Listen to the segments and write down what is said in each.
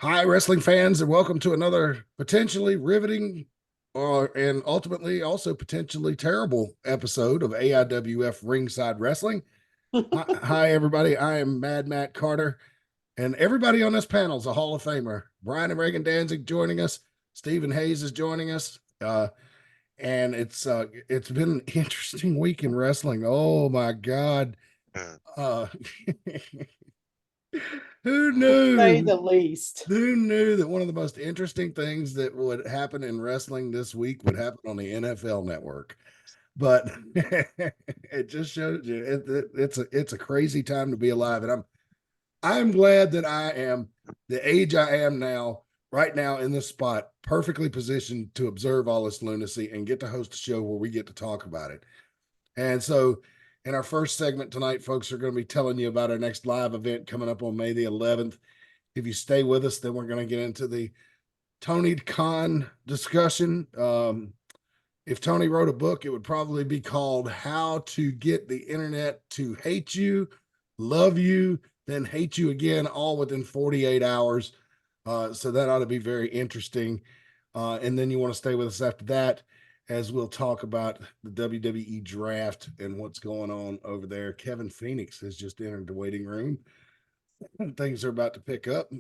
Hi, wrestling fans, and welcome to another potentially riveting and ultimately also potentially terrible episode of AIWF Ringside Wrestling. Hi, everybody. I am Mad Matt Carter, and everybody on this panel is a Hall of Famer. Brian and Reagan Danzig joining us. Stephen Hayes is joining us. And it's been an interesting week in wrestling. Oh my God. Uh, Who To say knew? the least. Who knew that one of the most interesting things that would happen in wrestling this week would happen on the NFL Network? But it just shows you it's a crazy time to be alive, and I'm glad that I am the age I am now, right now in this spot, perfectly positioned to observe all this lunacy and get to host a show where we get to talk about it. And so, in our first segment tonight, folks are going to be telling you about our next live event coming up on May the 11th. If you stay with us, then we're going to get into the Tony Khan discussion. If Tony wrote a book, it would probably be called How to Get the Internet to Hate You, Love You, then Hate You Again, all within 48 hours. So that ought to be very interesting. And then you want to stay with us after that, as we'll talk about the WWE draft and what's going on over there. Kevin Phoenix has just entered the waiting room. Things are about to pick up.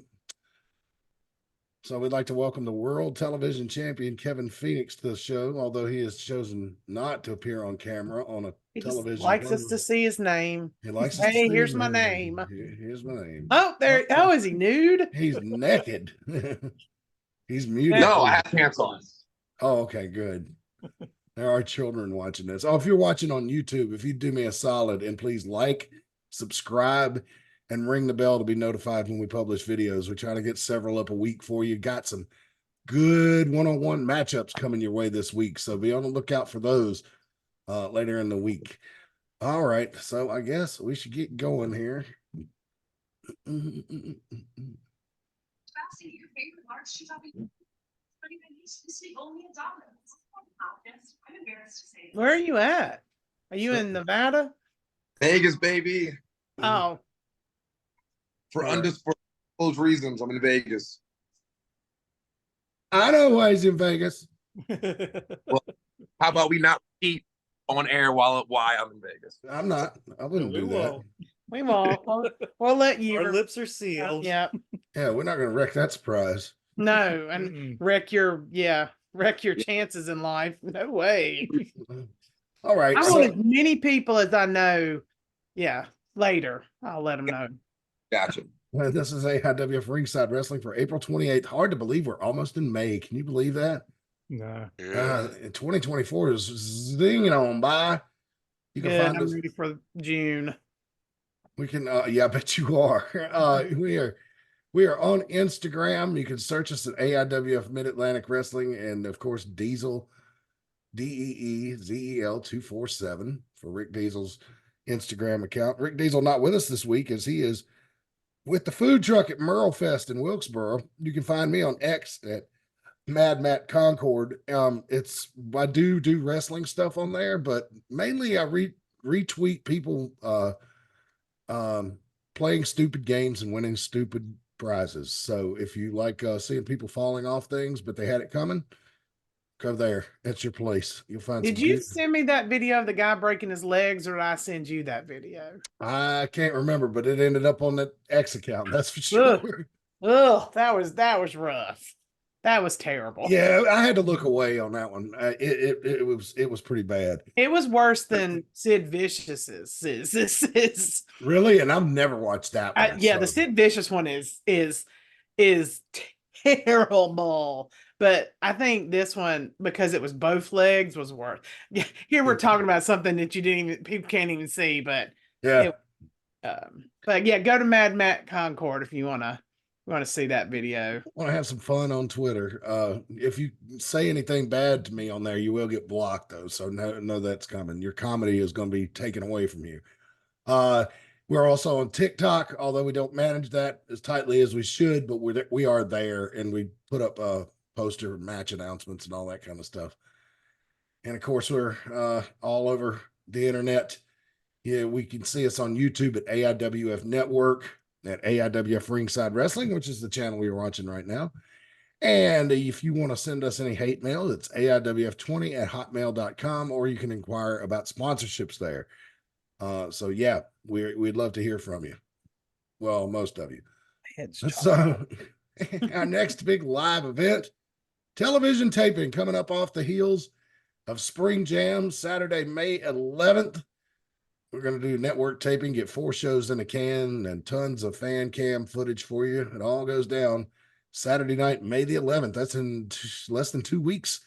So we'd like to welcome the world television champion Kevin Phoenix to the show, although he has chosen not to appear on camera on a He television. just likes us to see his name. He likes us to see here's my name. Here's my name. Oh, there. Oh, is he nude? He's naked. He's muted. No, I have pants on. Oh, okay, good. There are children watching this. Oh, if you're watching on YouTube, if you do me a solid and please like, subscribe, and ring the bell to be notified when we publish videos. We try to get several up a week for you. Got some good one-on-one matchups coming your way this week, so be on the lookout for those later in the week. All right, so I guess we should get going here. Where are you at? Are you in Nevada? Vegas, baby. Oh, For undisclosed reasons, I'm in Vegas. I know why he's in Vegas. Well, how about we not eat on air while why I'm in Vegas? I'm not. I wouldn't do that. we won't. We'll let you. Our lips are sealed. Yeah. Yeah, we're not going to wreck that surprise. No, and wreck your chances in life. No way. All right. I want as many people as I know. Yeah, later I'll let them know. Gotcha. This is AIWF Ringside Wrestling for April 28th. Hard to believe we're almost in May. Can you believe that? No. 2024 is zinging on by. You can find I'm us. ready for June. We can, yeah, I bet you are. We are on Instagram. You can search us at AIWF Mid Atlantic Wrestling, and of course Diesel, DEEZEL 247 for Rick Diesel's Instagram account. Rick Diesel not with us this week as he is with the food truck at Merle Fest in Wilkesboro. You can find me on X at Mad Matt Concord. I do wrestling stuff on there, but mainly I retweet people playing stupid games and winning stupid prizes. So if you like seeing people falling off things, but they had it coming, go there. That's your place. You'll find. Did you send me that video of the guy breaking his legs, or did I send you that video? I can't remember, but it ended up on that X account. That's for sure. Ugh, that was rough. That was terrible. Yeah, I had to look away on that one. It was pretty bad. It was worse than Sid Vicious's. Really, and I've never watched that one. Yeah, the Sid Vicious one is terrible. But I think this one, because it was both legs, was worse. Yeah, here we're talking about something that people can't even see. But yeah, but yeah, go to Mad Matt Concord if you want to see that video. Want to have some fun on Twitter. If you say anything bad to me on there, you will get blocked though. So no, that's coming. Your comedy is going to be taken away from you. We're also on TikTok, although we don't manage that as tightly as we should, but we are there, and we put up poster match announcements and all that kind of stuff. And of course, we're all over the internet. Yeah, we can see us on YouTube at AIWF Network. at AIWF Ringside Wrestling, which is the channel we're watching right now. And if you want to send us any hate mail, it's AIWF20@hotmail.com, or you can inquire about sponsorships there. So yeah, we'd love to hear from you. Well, most of you. So our next big live event, television taping coming up off the heels of Spring Jam, Saturday, May 11th. We're going to do network taping, get 4 shows in a can and tons of fan cam footage for you. It all goes down Saturday night, May the 11th. That's in less than 2 weeks.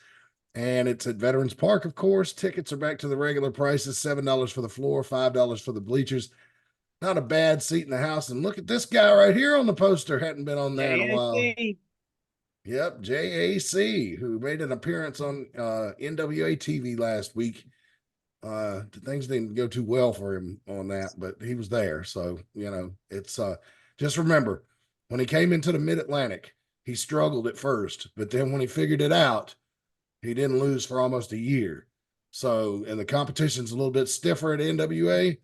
And it's at Veterans Park, of course. Tickets are back to the regular prices, $7 for the floor, $5 for the bleachers. Not a bad seat in the house. And look at this guy right here on the poster. Hadn't been on there in a while. Yep, JAC, who made an appearance on NWA TV last week. Things didn't go too well for him on that, but he was there. So, you know, it's just remember, when he came into the Mid Atlantic, he struggled at first, but then when he figured it out, he didn't lose for almost a year. So, and the competition's a little bit stiffer at NWA.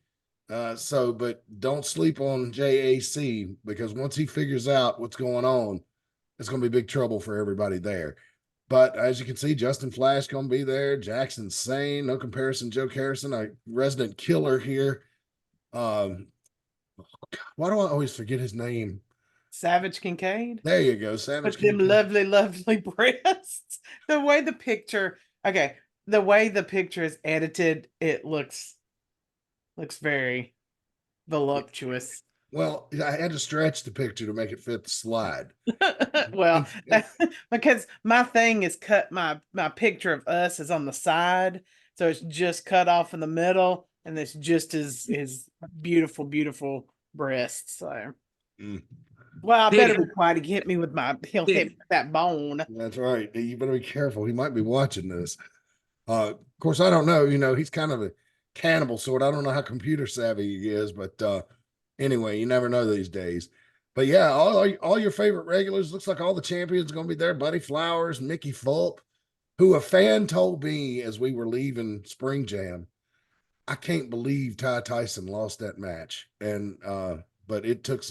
But don't sleep on JAC, because once he figures out what's going on, it's going to be big trouble for everybody there. But as you can see, Justin Flash going to be there. Jackson Sane, no comparison. Joe Harrison, a resident killer here. Why do I always forget his name? Savage Kincaid. There you go, Savage With them Kincaid. lovely, lovely breasts. The way the picture is edited, it looks very voluptuous. Well, I had to stretch the picture to make it fit the slide. Well, because my thing is cut, my picture of us is on the side, so it's just cut off in the middle, and it's just his beautiful, beautiful breasts. So, well, I better be quiet. He hit me with he'll hit me with that bone. That's right. You better be careful. He might be watching this. Of course, I don't know. You know, he's kind of a cannibal sort. I don't know how computer savvy he is, but anyway, you never know these days. But yeah, all your favorite regulars. Looks like all the champions are going to be there. Buddy Flowers, Mickey Fulp, who a fan told me as we were leaving Spring Jam, I can't believe Ty Tyson lost that match. And but it took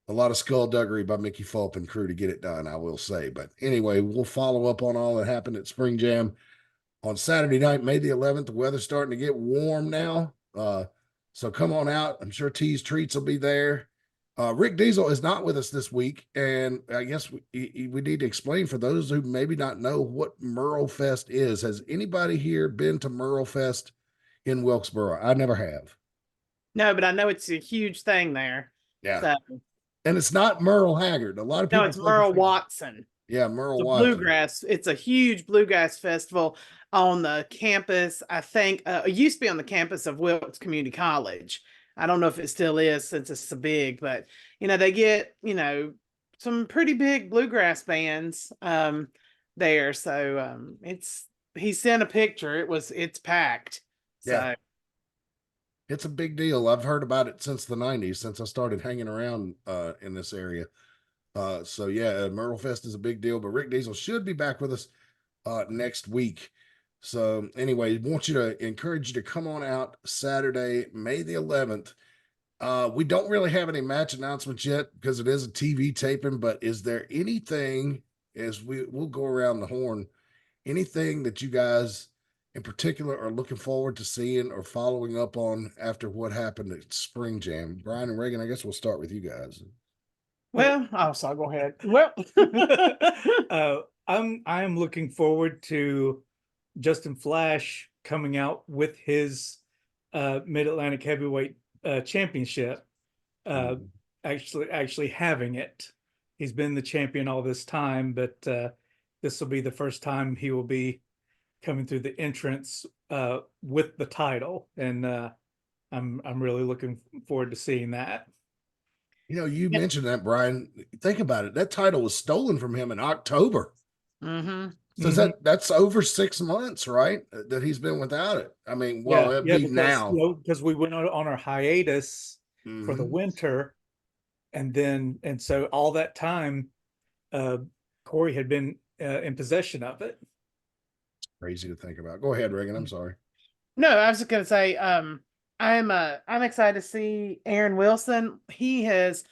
a lot of skullduggery by Mickey Fulp and crew to get it done, I will say. But anyway, we'll follow up on all that happened at Spring Jam on Saturday night, May the 11th. The weather's starting to get warm now. So come on out. I'm sure T's Treats will be there. Rick Diesel is not with us this week, and I guess we need to explain for those who maybe not know what Merle Fest is. Has anybody here been to Merle Fest in Wilkesboro? I never have. No, but I know it's a huge thing there. Yeah. So. And it's not Merle Haggard. A lot of people. No, it's Merle Watson. Yeah, Merle Watson. Bluegrass. It's a huge bluegrass festival on the campus. I think it used to be on the campus of Wilkes Community College. I don't know if it still is since it's so big, but you know, they get, you know, some pretty big bluegrass bands there. So he sent a picture. It's packed. Yeah. So it's a big deal. I've heard about it since the 90s, since I started hanging around in this area. So yeah, Merle Fest is a big deal, but Rick Diesel should be back with us next week. So anyway, encourage you to come on out Saturday, May the 11th. We don't really have any match announcements yet because it is a TV taping, but is there anything, as we'll go around the horn, anything that you guys in particular are looking forward to seeing or following up on after what happened at Spring Jam? Brian and Reagan, I guess we'll start with you guys. Well, so go ahead. Well, I'm looking forward to Justin Flash coming out with his Mid Atlantic Heavyweight Championship. Actually having it. He's been the champion all this time, but this will be the first time he will be coming through the entrance with the title, and I'm really looking forward to seeing that. You know, you mentioned that, Brian. Think about it. That title was stolen from him in October. So that's over 6 months, right? That he's been without it. I mean, well, it'd be now. Because we went on our hiatus for the winter, and so all that time, Corey had been in possession of it. Crazy to think about. Go ahead, Reagan. I'm sorry. No, I was just gonna say, I'm excited to see Aaron Wilson. He has,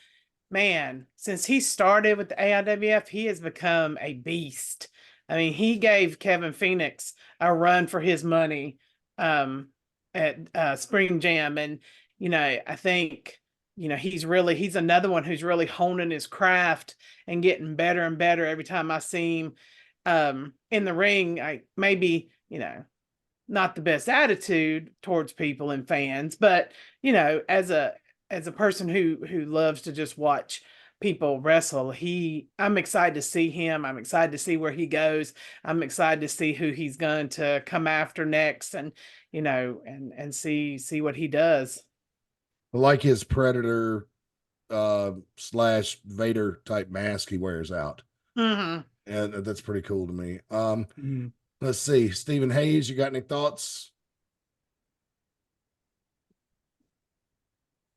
man, since he started with the AIWF, he has become a beast. I mean, he gave Kevin Phoenix a run for his money at Spring Jam. And, I think, he's another one who's really honing his craft and getting better and better every time I see him in the ring. I maybe, not the best attitude towards people and fans, but as a person who loves to just watch people wrestle, I'm excited to see him. I'm excited to see where he goes. I'm excited to see who he's going to come after next, and and see what he does. I like his Predator slash Vader type mask he wears out. Mm-hmm. And that's pretty cool to me. Mhm. Let's see, Stephen Hayes, you got any thoughts?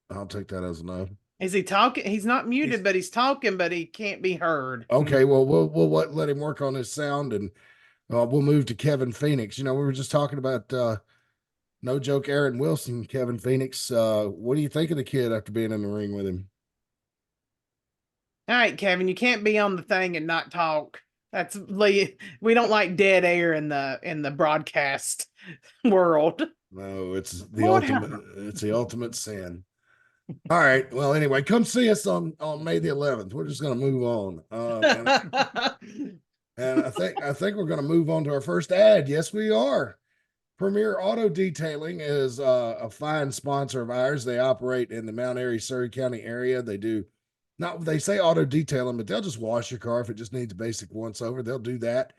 I'll take that as a no. Is he talking? He's not muted, but he's talking, but he can't be heard. Okay, well, we'll let him work on his sound, and we'll move to Kevin Phoenix. We were just talking about no joke, Aaron Wilson, Kevin Phoenix. What do you think of the kid after being in the ring with him? All right, Kevin, you can't be on the thing and not talk. We don't like dead air in the broadcast world. No, it's the Lord ultimate. It's the ultimate sin. All right. Well, anyway, come see us on May the 11th. We're just going to move on. And I think we're going to move on to our first ad. Yes, we are. Premier Auto Detailing is a fine sponsor of ours. They operate in the Mount Airy, Surry County area. They say auto detailing, but they'll just wash your car if it just needs a basic once over. They'll do that.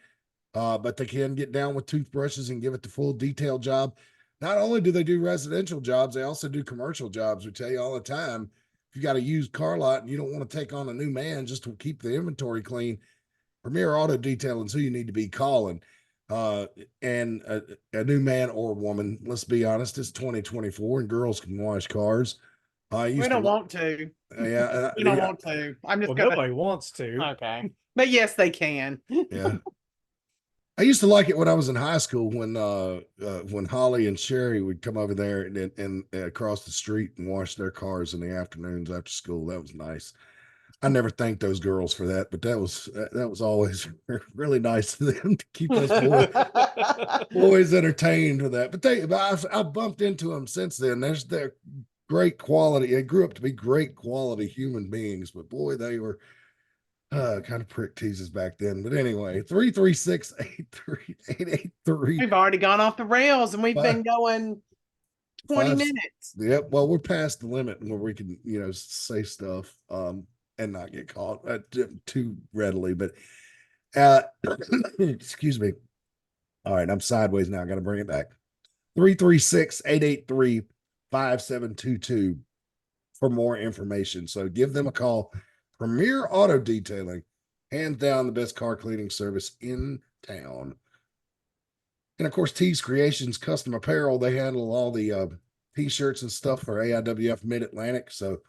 But they can get down with toothbrushes and give it the full detail job. Not only do they do residential jobs, they also do commercial jobs. We tell you all the time, if you got a used car lot and you don't want to take on a new man just to keep the inventory clean, Premier Auto Detailing is who you need to be calling. And a new man or woman, let's be honest, it's 2024 and girls can wash cars. We don't want to. Yeah, We don't want to. I'm just gonna. Nobody wants to. Okay, but yes, they can. Yeah. I used to like it when I was in high school when Holly and Sherry would come over there and across the street and wash their cars in the afternoons after school. That was nice. I never thanked those girls for that, but that was always really nice of them to keep those boys entertained with that. But I've bumped into them since then. They're great quality. They grew up to be great quality human beings, but boy, they were kind of prick teases back then. But anyway, 336-83883. We've already gone off the rails, and we've been going 20 minutes. Yep. Well, we're past the limit where we can, say stuff and not get caught too readily. But excuse me. All right, I'm sideways now. I got to bring it back. 336-883-5722 for more information. So give them a call. Premier Auto Detailing, hands down the best car cleaning service in town. And of course, T's Creations Custom Apparel, they handle all the t-shirts and stuff for AIWF Mid Atlantic. So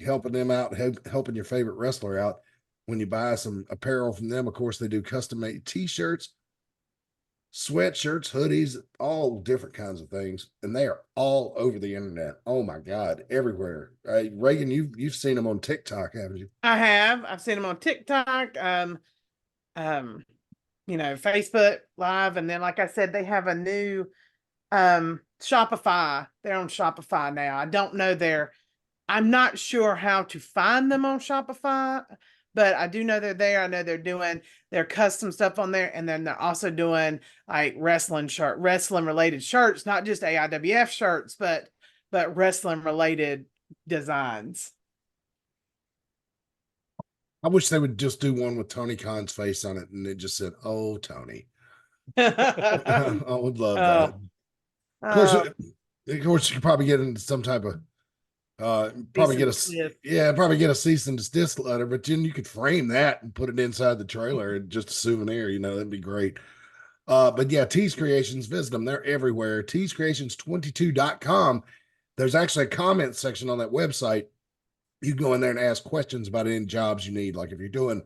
helping them out, helping your favorite wrestler out when you buy some apparel from them. Of course, they do custom made t-shirts, sweatshirts, hoodies, all different kinds of things, and they are all over the internet. Oh my God, everywhere. Reagan, you've seen them on TikTok, haven't you? I have. I've seen them on TikTok, Facebook Live, and then, like I said, they have a new Shopify. They're on Shopify now. I don't know I'm not sure how to find them on Shopify, but I do know they're there. I know they're doing their custom stuff on there, and then they're also doing like wrestling related shirts, not just AIWF shirts, but wrestling related designs. I wish they would just do one with Tony Khan's face on it, and it just said, "Oh, Tony." I would love that. Of course, you could probably get into some type of probably get a cease and desist letter, but then you could frame that and put it inside the trailer and just a souvenir, that'd be great. But yeah, T's Creations, visit them. They're everywhere. T'screations22.com. There's actually a comment section on that website. You can go in there and ask questions about any jobs you need. Like if you're doing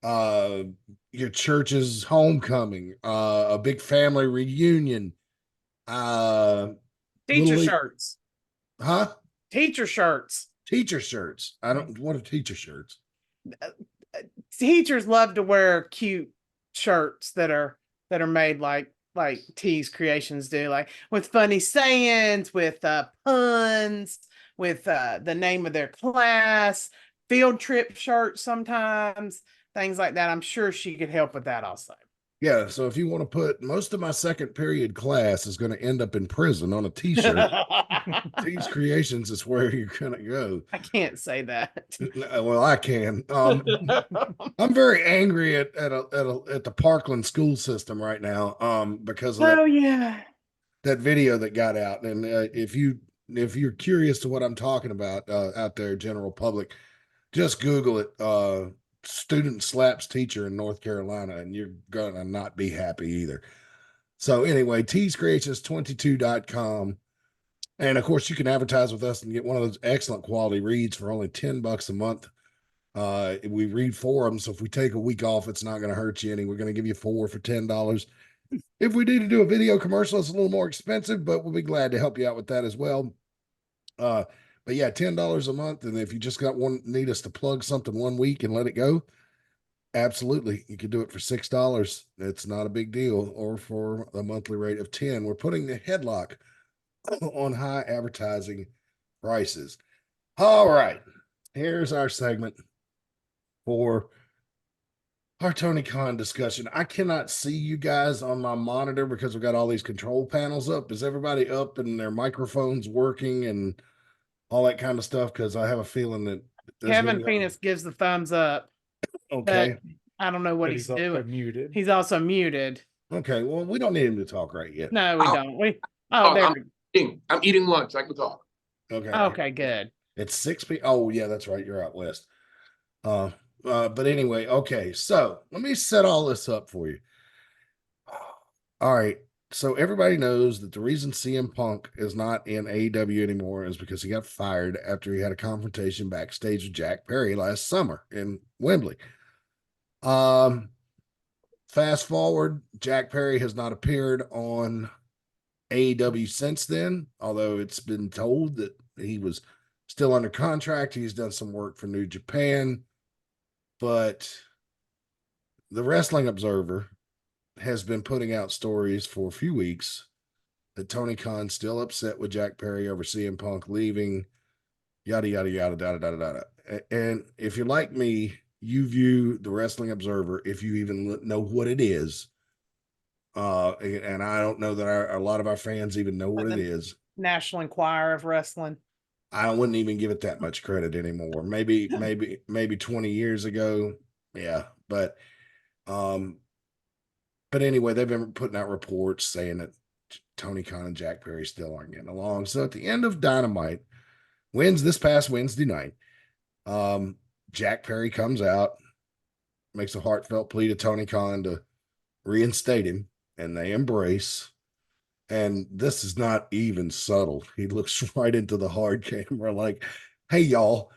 your church's homecoming, a big family reunion, Teacher Little League- shirts. Huh? Teacher shirts. Teacher shirts. I don't. What are teacher shirts? Teachers love to wear cute shirts that are made like T's Creations do, like with funny sayings, with puns, with the name of their class, field trip shirts sometimes, things like that. I'm sure she could help with that also. Yeah. So if you want to put most of my second period class is going to end up in prison on a T-shirt. T's Creations is where you're going to go. I can't say that. Well, I can. I'm very angry at the Parkland school system right now. Because of Oh yeah. that video that got out, and if you're curious to what I'm talking about out there, general public, just Google it. Student slaps teacher in North Carolina, and you're gonna not be happy either. So anyway, tscreations22.com. And of course, you can advertise with us and get one of those excellent quality reads for only $10 a month. We read 4 of them, so if we take a week off, it's not going to hurt you any. We're going to give you 4 for $10. If we need to do a video commercial, it's a little more expensive, but we'll be glad to help you out with that as well. But yeah, $10 a month. And if you just need us to plug something one week and let it go, absolutely. You can do it for $6. It's not a big deal, or for a monthly rate of 10. We're putting the headlock on high advertising prices. All right. Here's our segment for our Tony Khan discussion. I cannot see you guys on my monitor because we've got all these control panels up. Is everybody up and their microphones working and all that kind of stuff? Because I have a feeling that Kevin Penis gives the thumbs up. Okay. I don't know what But he's also doing. muted. He's also muted. Okay. Well, we don't need him to talk right yet. No, we Oh. don't. I'm eating lunch. I can talk. Okay. Okay, good. It's 6 p.m. Oh, yeah, that's right. You're out west. But anyway, okay. So let me set all this up for you. All right. So everybody knows that the reason CM Punk is not in AEW anymore is because he got fired after he had a confrontation backstage with Jack Perry last summer in Wembley. Fast forward, Jack Perry has not appeared on AEW since then, although it's been told that he was still under contract. He's done some work for New Japan, but the Wrestling Observer has been putting out stories for a few weeks that Tony Khan's still upset with Jack Perry over CM Punk leaving, yada, yada, yada, yada, yada, yada. And if you're like me, you view the Wrestling Observer, if you even know what it is, and I don't know that a lot of our fans even know what it is. National Enquirer of Wrestling. I wouldn't even give it that much credit anymore. Maybe 20 years ago. Yeah. But anyway, they've been putting out reports saying that Tony Khan and Jack Perry still aren't getting along. So at the end of Dynamite, this past Wednesday night, Jack Perry comes out, makes a heartfelt plea to Tony Khan to reinstate him, and they embrace. And this is not even subtle. He looks right into the hard camera like, hey, y'all,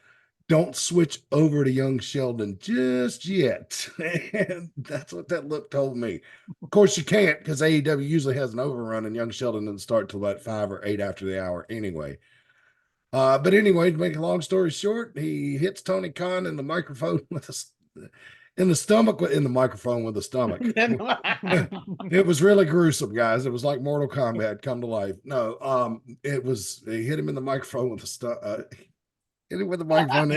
don't switch over to young Sheldon just yet. And that's what that look told me. Of course, you can't, because AEW usually has an overrun, and young Sheldon doesn't start till about 5 or 8 after the hour anyway. But anyway, to make a long story short, he hits Tony Khan in the microphone with in the microphone with the stomach. It was really gruesome, guys. It was like Mortal Kombat come to life. No, he hit him in the microphone with hit him with the microphone.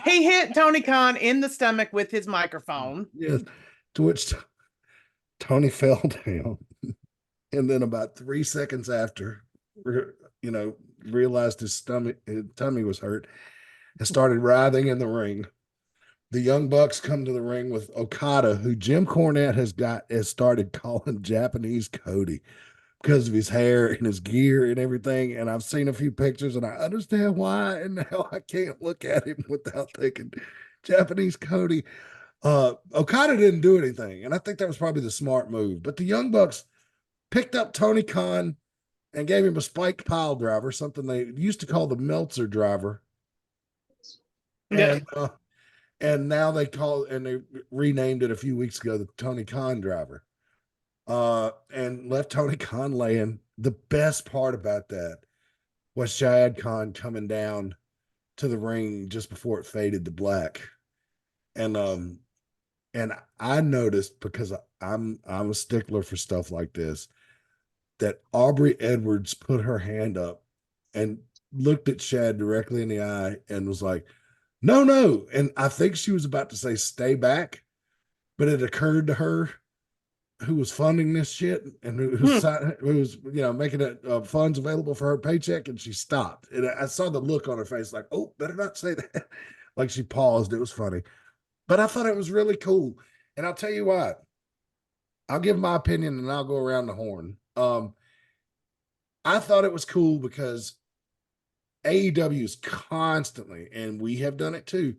He hit Tony Khan in the stomach with his microphone. Yes, to which Tony fell down, and then about 3 seconds after, realized his tummy was hurt, and started writhing in the ring. The Young Bucks come to the ring with Okada, who Jim Cornette has started calling Japanese Cody because of his hair and his gear and everything. And I've seen a few pictures, and I understand why. And now I can't look at him without thinking Japanese Cody. Okada didn't do anything, and I think that was probably the smart move. But the Young Bucks picked up Tony Khan and gave him a spiked pile driver, something they used to call the Meltzer driver. Yeah. And now they renamed it a few weeks ago the Tony Khan driver. And left Tony Khan laying the best part about that was Shad Khan coming down to the ring just before it faded to black. And I noticed, because I'm a stickler for stuff like this, that Aubrey Edwards put her hand up and looked at Shad directly in the eye and was like, "No, no." And I think she was about to say, "Stay back," but it occurred to her, who was funding this shit and who was making it funds available for her paycheck, and she stopped. And I saw the look on her face, like, "Oh, better not say that." Like, she paused. It was funny, but I thought it was really cool. And I'll tell you what, I'll give my opinion and I'll go around the horn. I thought it was cool because AEW is constantly, and we have done it too,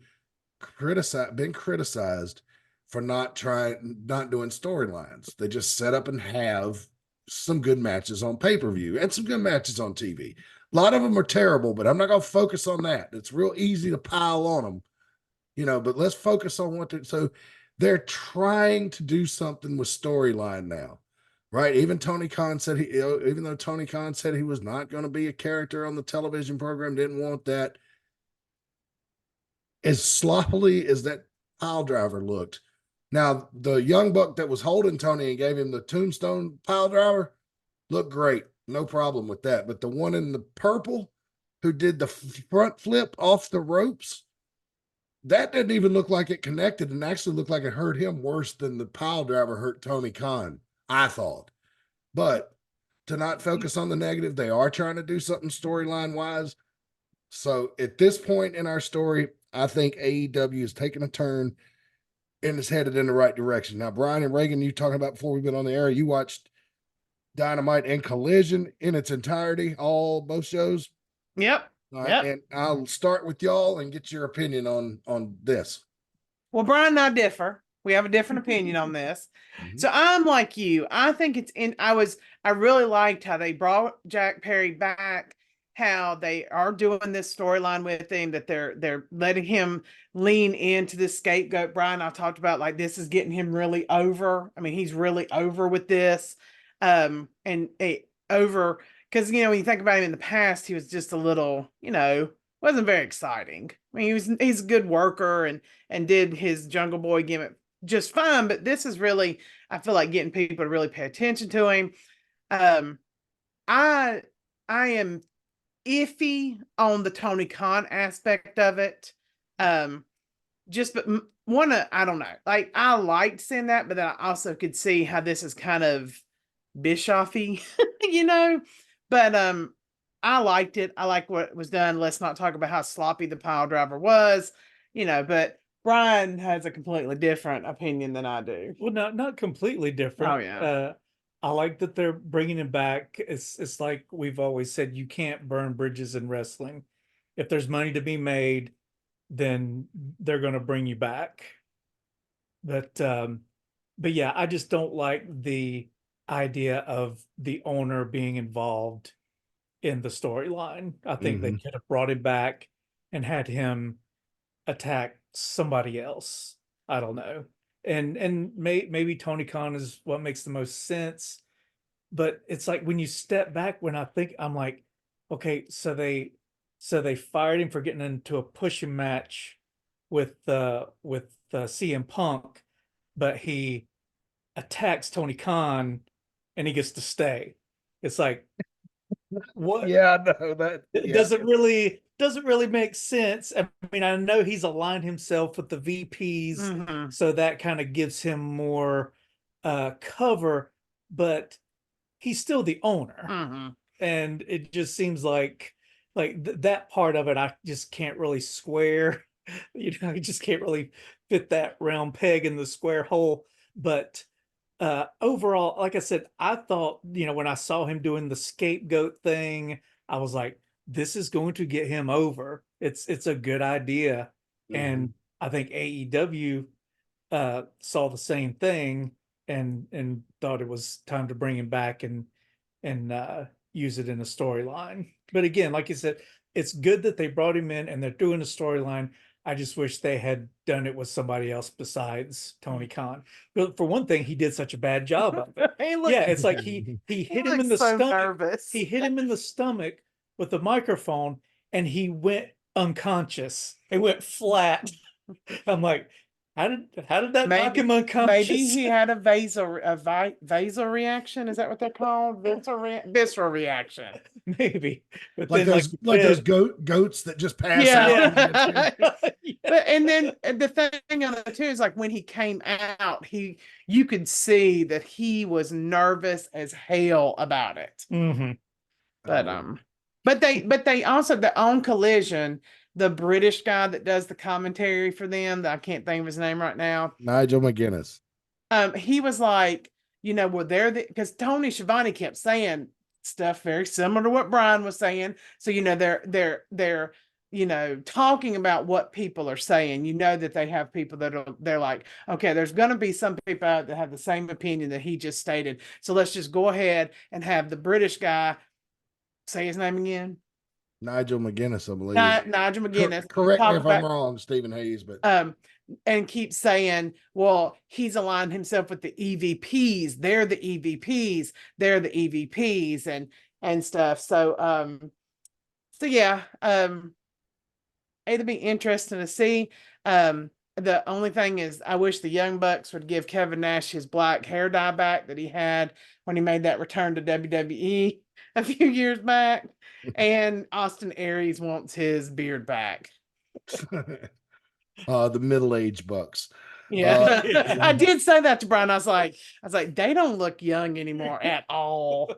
been criticized for not doing storylines. They just set up and have some good matches on pay-per-view and some good matches on TV. A lot of them are terrible, but I'm not going to focus on that. It's real easy to pile on them, but let's focus on so they're trying to do something with storyline now, right? Even Tony Khan said even though Tony Khan said he was not going to be a character on the television program, didn't want that. As sloppily as that pile driver looked, now the young buck that was holding Tony and gave him the tombstone pile driver looked great, no problem with that. But the one in the purple who did the front flip off the ropes, that didn't even look like it connected, and actually looked like it hurt him worse than the pile driver hurt Tony Khan, I thought. But to not focus on the negative, they are trying to do something storyline wise. So at this point in our story, I think AEW is taking a turn and is headed in the right direction. Now, Brian and Reagan, you talking about before we've been on the air, you watched Dynamite and Collision in its entirety, both shows. Yep. Yep. And I'll start with y'all and get your opinion on this. Well, Brian and I differ. We have a different opinion on this. Mhm. So I'm like you. I think I really liked how they brought Jack Perry back, how they are doing this storyline with him, that they're letting him lean into the scapegoat. Brian, I talked about, like, this is getting him really over. I mean, he's really over with this. Over because, when you think about him in the past, he was just a little, wasn't very exciting. I mean, he's a good worker and did his Jungle Boy gimmick just fine, but this is really, I feel like, getting people to really pay attention to him. I am iffy on the Tony Khan aspect of it. I don't know. Like, I liked seeing that, but then I also could see how this is kind of Bischoffy, But I liked it. I like what was done. Let's not talk about how sloppy the pile driver was, but Brian has a completely different opinion than I do. Well, not completely different. Oh, yeah. I like that they're bringing him back. It's like we've always said, you can't burn bridges in wrestling. If there's money to be made, then they're going to bring you back. But yeah, I just don't like the idea of the owner being involved in the storyline. I think they could have brought him back and had him attack somebody else. I don't know. And maybe Tony Khan is what makes the most sense. But it's like, when you step back, I'm like, okay, so they fired him for getting into a pushing match with CM Punk, but he attacks Tony Khan and he gets to stay. It's like, what? Yeah, no, that It doesn't really make sense. I mean, I know he's aligned himself with the VPs, so that kind of gives him more cover, but he's still the owner. And it just seems like that part of it, I just can't really square. I just can't really fit that round peg in the square hole. But overall, like I said, I thought, when I saw him doing the scapegoat thing, I was like, this is going to get him over. It's a good idea. And I think AEW saw the same thing and thought it was time to bring him back and use it in a storyline. But again, like you said, it's good that they brought him in and they're doing a storyline. I just wish they had done it with somebody else besides Tony Khan. But for one thing, he did such a bad job of it. He looked, Yeah, it's like he hit him in the so stomach. nervous. He hit him in the stomach with the microphone, and he went unconscious. He went flat. I'm like, how did that knock him unconscious? Maybe he had a vasal reaction. Is that what they're called? Visceral reaction. Maybe, but Like then those goats that just pass Yeah. out. But and then the thing on it too is like when he came out, you could see that he was nervous as hell about it. Mhm. But they also their own Collision, the British guy that does the commentary for them, that I can't think of his name right now. Nigel McGuinness. He was like, well, because Tony Schiavone kept saying stuff very similar to what Brian was saying. So, they're talking about what people are saying. That they have people they're like, okay, there's going to be some people out that have the same opinion that he just stated. So let's just go ahead and have the British guy say his name again. Nigel McGuinness, I believe. Nigel McGuinness. Correct me if I'm wrong, Stephen Hayes, but and keep saying, well, he's aligned himself with the EVPs. They're the EVPs. They're the EVPs and stuff. So yeah, it'll be interesting to see. The only thing is, I wish the Young Bucks would give Kevin Nash his black hair dye back that he had when he made that return to WWE a few years back. And Austin Aries wants his beard back. the middle-aged Bucks. Yeah. I did say that to Brian. I was like, they don't look young anymore at all.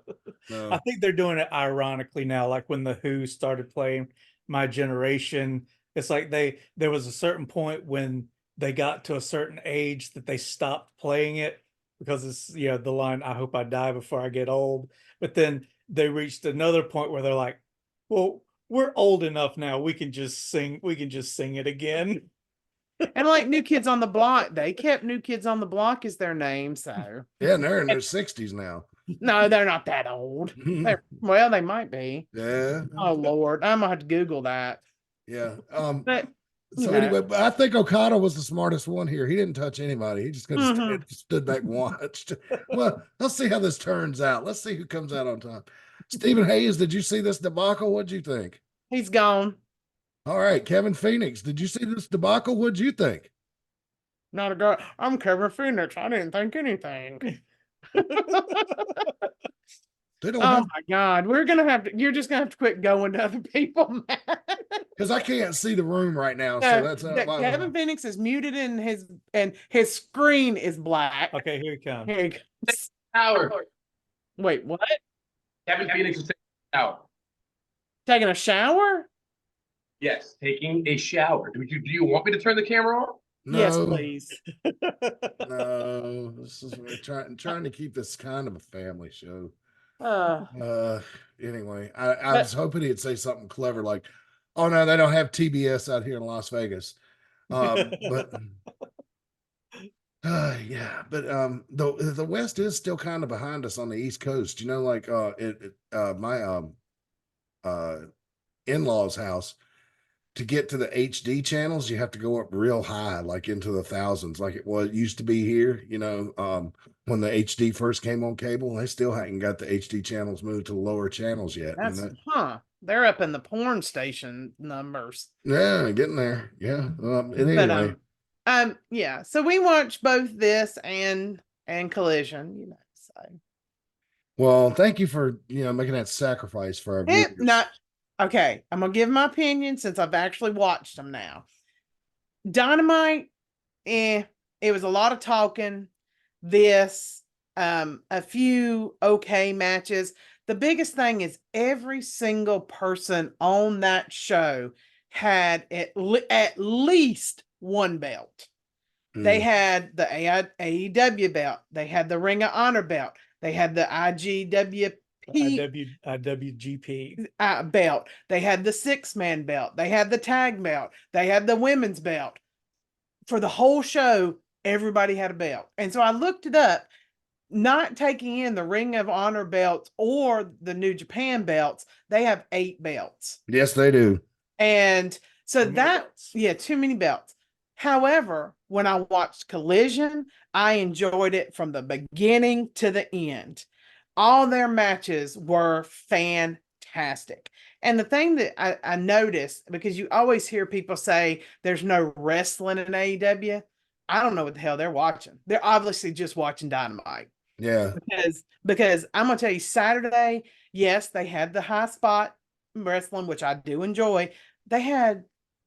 No. I think they're doing it ironically now, like when the Who started playing My Generation. It's like there was a certain point when they got to a certain age that they stopped playing it because it's the line, I hope I die before I get old. But then they reached another point where they're like, well, we're old enough now, we can just sing it again. And like New Kids on the Block, they kept New Kids on the Block as their name. So yeah, and they're in their 60s now. No, they're not that old. Well, they might be. Yeah. Oh Lord, I'm gonna have to Google that. Yeah. But anyway, but I think Okada was the smartest one here. He didn't touch anybody. He just could have stood back and watched. Well, let's see how this turns out. Let's see who comes out on top. Stephen Hayes, did you see this debacle? What'd you think? He's gone. All right, Kevin Phoenix, did you see this debacle? What'd you think? Not a guy. I'm Kevin Phoenix. I didn't think anything. Oh my God, we're gonna have to. You're just gonna have to quit going to other people, because I can't see the room right now. So that's Kevin Phoenix is muted and his screen is black. Okay, here he comes. Here he comes. Howard. Wait, what? Kevin Phoenix is taking a shower. Taking a shower? Yes, taking a shower. Do you want me to turn the camera on? No, yes, please. No, this is trying to keep this kind of a family show. Anyway, I was hoping he'd say something clever like, "Oh no, they don't have TBS out here in Las Vegas." But yeah, but the West is still kind of behind us on the East Coast. Like my in-laws' house, to get to the HD channels, you have to go up real high, like into the thousands, like it used to be here. When the HD first came on cable, they still hadn't got the HD channels moved to the lower channels yet. They're up in the porn station numbers. Yeah, getting there. Yeah. Anyway. Yeah. So we watched both this and Collision. So. Well, thank you for making that sacrifice for our viewers. Okay, I'm gonna give my opinion since I've actually watched them now. Dynamite, it was a lot of talking. This, a few okay matches. The biggest thing is every single person on that show had at least one belt. They had the AEW belt. They had the Ring of Honor belt. They had the IWGP belt. They had the 6-man belt. They had the tag belt. They had the women's belt. For the whole show, everybody had a belt. And so I looked it up, not taking in the Ring of Honor belts or the New Japan belts. They have 8 belts. Yes, they do. And So Too many that, belts. yeah, too many belts. However, when I watched Collision, I enjoyed it from the beginning to the end. All their matches were fantastic. And the thing that I noticed, because you always hear people say there's no wrestling in AEW, I don't know what the hell they're watching. They're obviously just watching Dynamite. Yeah. Because I'm gonna tell you, Saturday, yes, they had the high spot wrestling, which I do enjoy. They had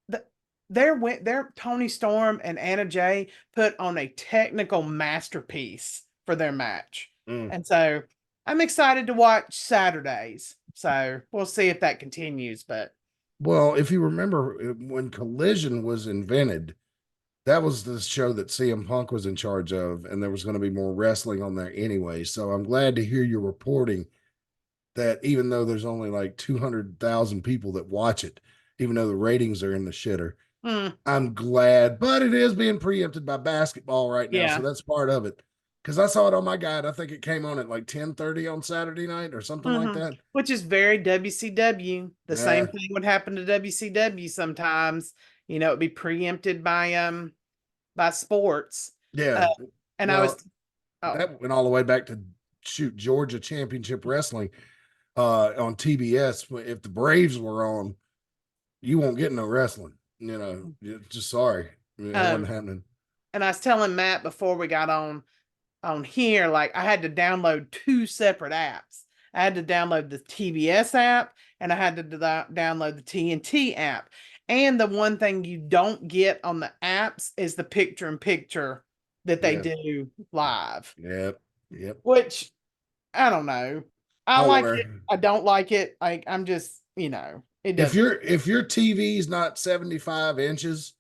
the their Tony Storm and Anna Jay put on a technical masterpiece for their match. Mm. And so I'm excited to watch Saturdays. So we'll see if that continues. But Well, if you remember when Collision was invented, that was the show that CM Punk was in charge of, and there was going to be more wrestling on there anyway. So I'm glad to hear you reporting that even though there's only like 200,000 people that watch it, even though the ratings are in the shitter, I'm glad. But it is being preempted by basketball right now, so yeah, that's part of it. Because I saw it on my guide. I think it came on at like 10:30 on Saturday night or something like that. which is very WCW. The same Yeah. thing would happen to WCW sometimes. It'd be preempted by sports. Yeah. And I was Well, that went all the way back to Georgia Championship Wrestling on TBS. If the Braves were on, you won't get no wrestling. Just sorry, it wasn't happening. and I was telling Matt before we got on here, like I had to download two separate apps. I had to download the TBS app and I had to download the TNT app. And the one thing you don't get on the apps is the picture in picture that they do live. Yep. Which I don't know. I Don't like worry. it. I don't like it. I'm just, it If doesn't. if your TV's not 75 inches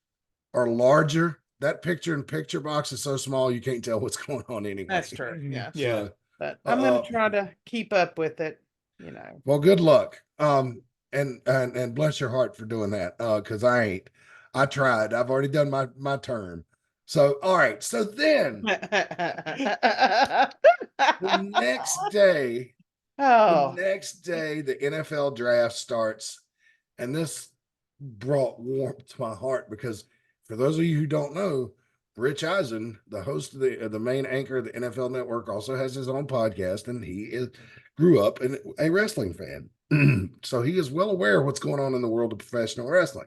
or larger, that picture in picture box is so small you can't tell what's going on anyway. That's true. Yeah. Yeah. But I'm gonna try to keep up with it. Well, good luck. And bless your heart for doing that. Because I ain't. I tried. I've already done my term. So all right. So then the next day, Oh, the NFL draft starts, and this brought warmth to my heart because for those of you who don't know, Rich Eisen, the host of the main anchor of the NFL Network, also has his own podcast, and grew up a wrestling fan, so he is well aware of what's going on in the world of professional wrestling.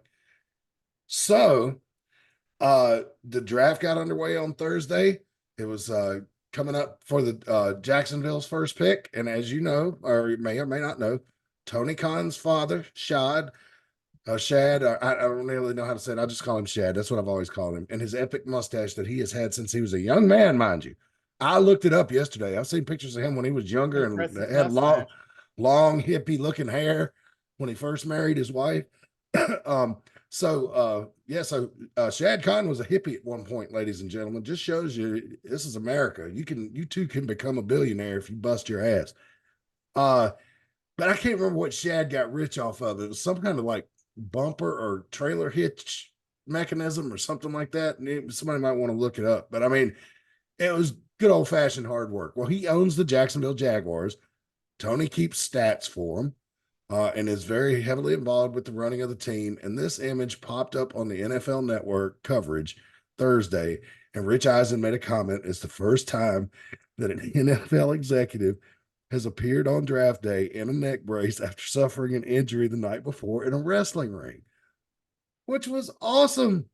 So, the draft got underway on Thursday. It was coming up for the Jacksonville's first pick, and as you know, or you may or may not know, Tony Khan's father, Shad, I don't really know how to say it. I just call him Shad. That's what I've always called him. And his epic mustache that he has had since he was a young man, mind you. I looked it up yesterday. I've seen pictures of him when he was younger and impressive had mustache. long, hippie looking hair when he first married his wife. So Shad Khan was a hippie at one point, ladies and gentlemen. Just shows you this is America. You too can become a billionaire if you bust your ass. But I can't remember what Shad got rich off of. It was some kind of like bumper or trailer hitch mechanism or something like that. And somebody might want to look it up. But I mean, it was good old fashioned hard work. Well, he owns the Jacksonville Jaguars. Tony keeps stats for him and is very heavily involved with the running of the team. And this image popped up on the NFL Network coverage Thursday. And Rich Eisen made a comment. It's the first time that an NFL executive has appeared on draft day in a neck brace after suffering an injury the night before in a wrestling ring, which was awesome.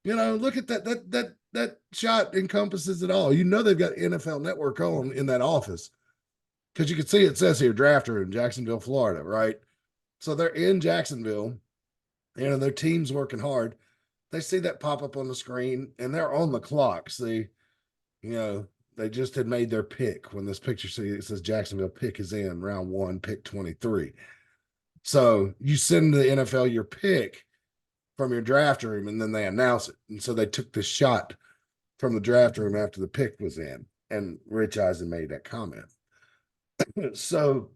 Look at that shot encompasses it all. They've got NFL Network on in that office because you can see it says here drafter in Jacksonville, Florida, right? So they're in Jacksonville, their team's working hard. They see that pop up on the screen and they're on the clock. See, they just had made their pick when this picture says Jacksonville pick is in round 1, pick 23. So you send the NFL your pick from your draft room and then they announce it. And so they took the shot from the draft room after the pick was in. And Rich Eisen made that comment. So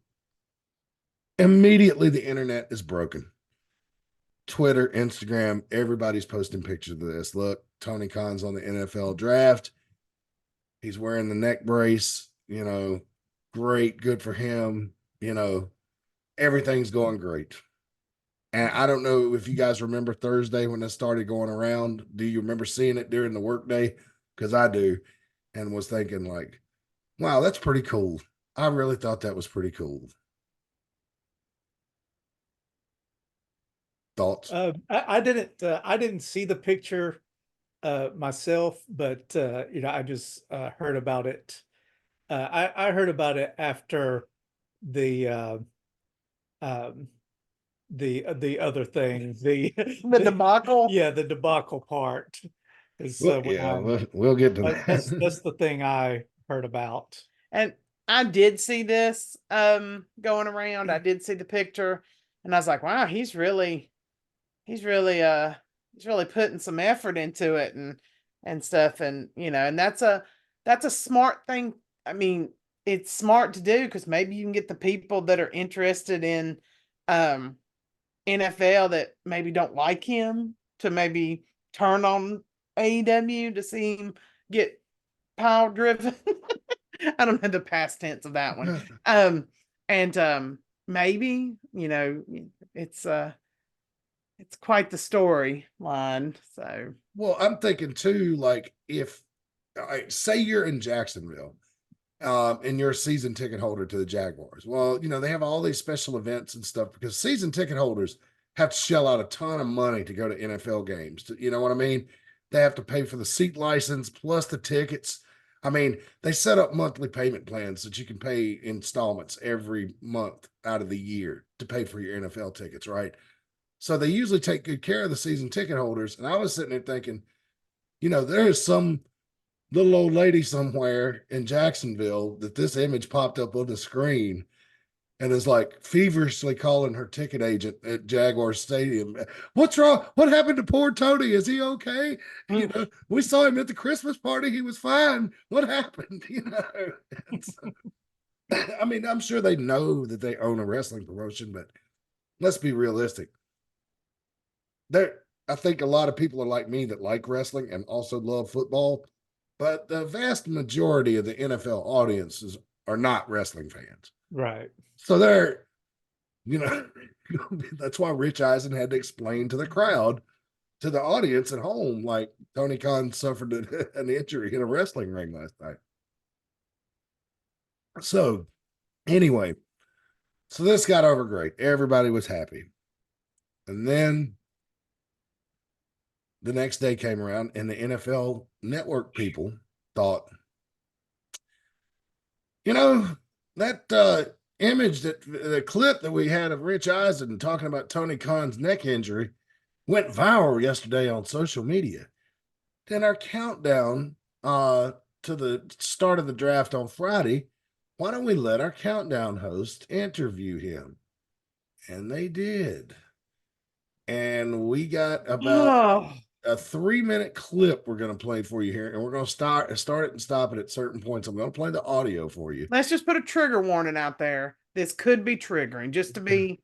immediately the internet is broken. Twitter, Instagram, everybody's posting pictures of this. Look, Tony Khan's on the NFL draft. He's wearing the neck brace, great, good for him. Everything's going great. And I don't know if you guys remember Thursday when this started going around. Do you remember seeing it during the workday? Because I do, and was thinking like, wow, that's pretty cool. I really thought that was pretty cool. Thoughts? I didn't see the picture myself, but I just heard about it. I heard about it after the the other thing, The debacle. yeah, the debacle part is Well, when yeah, we'll get to that's that. the thing I heard about. And I did see this going around. I did see the picture, and I was like, wow, he's really putting some effort into it and stuff. And and that's a smart thing. I mean, it's smart to do because maybe you can get the people that are interested in NFL that maybe don't like him to maybe turn on AEW to see him get pile driven. I don't know the past tense of that one. And maybe, it's quite the storyline. So Well, I'm thinking too, like if say you're in Jacksonville, and you're a season ticket holder to the Jaguars. Well, they have all these special events and stuff because season ticket holders have to shell out a ton of money to go to NFL games. You know what I mean? They have to pay for the seat license plus the tickets. I mean, they set up monthly payment plans that you can pay installments every month out of the year to pay for your NFL tickets, right? So they usually take good care of the season ticket holders. And I was sitting there thinking, there is some little old lady somewhere in Jacksonville that this image popped up on the screen and is like feverishly calling her ticket agent at Jaguar Stadium. What's wrong? What happened to poor Tony? Is he okay? We saw him at the Christmas party. He was fine. What happened? I mean, I'm sure they know that they own a wrestling promotion, but let's be realistic. I think a lot of people are like me that like wrestling and also love football, but the vast majority of the NFL audiences are not wrestling fans. Right. So they're, that's why Rich Eisen had to explain to the crowd, to the audience at home, like Tony Khan suffered an injury in a wrestling ring last night. So anyway, so this got over great. Everybody was happy. And then the next day came around and the NFL Network people thought, that image, the clip that we had of Rich Eisen talking about Tony Khan's neck injury went viral yesterday on social media. Then our countdown to the start of the draft on Friday, why don't we let our countdown host interview him? And they did. And we got about a 3-minute clip we're going to play for you here, and we're going to start it and stop it at certain points. I'm going to play the audio for you. Let's just put a trigger warning out there. This could be triggering, just to be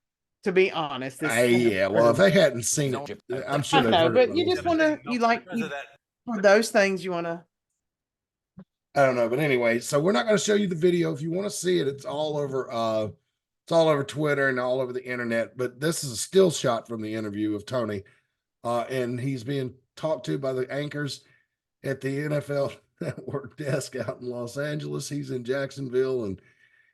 honest. Yeah, well, if they hadn't seen it, I'm sure they've heard but it. you just want to, for those things you want to. I don't know, but anyway, so we're not going to show you the video. If you want to see it, it's all over Twitter and all over the internet. But this is a still shot from the interview of Tony. And he's being talked to by the anchors at the NFL Network desk out in Los Angeles. He's in Jacksonville, and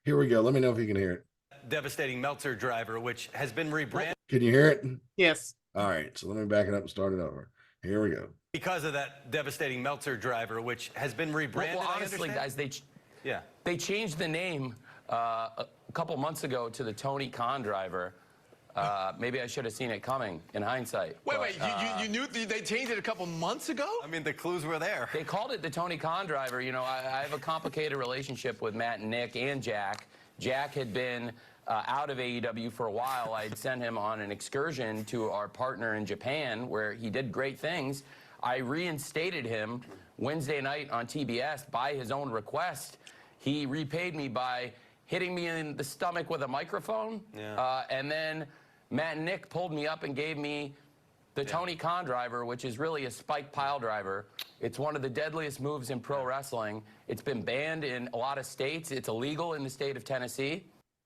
here we go. Let me know if you can hear it. Devastating Meltzer driver, which has been rebranded. Can you hear it? Yes. All right, so let me back it up and start it over. Here we go. Because of that devastating Meltzer driver, which has been rebranded. Well, honestly, guys, they changed the name a couple months ago to the Tony Khan driver. Maybe I should have seen it coming in hindsight. Wait, you knew they changed it a couple months ago? I mean, the clues were there. They called it the Tony Khan driver. I have a complicated relationship with Matt and Nick and Jack. Jack had been out of AEW for a while. I'd sent him on an excursion to our partner in Japan where he did great things. I reinstated him Wednesday night on TBS by his own request. He repaid me by hitting me in the stomach with a microphone. Yeah. And then Matt and Nick pulled me up and gave me the Tony Khan driver, which is really a spike pile driver. It's one of the deadliest moves in pro wrestling. It's been banned in a lot of states. It's illegal in the state of Tennessee.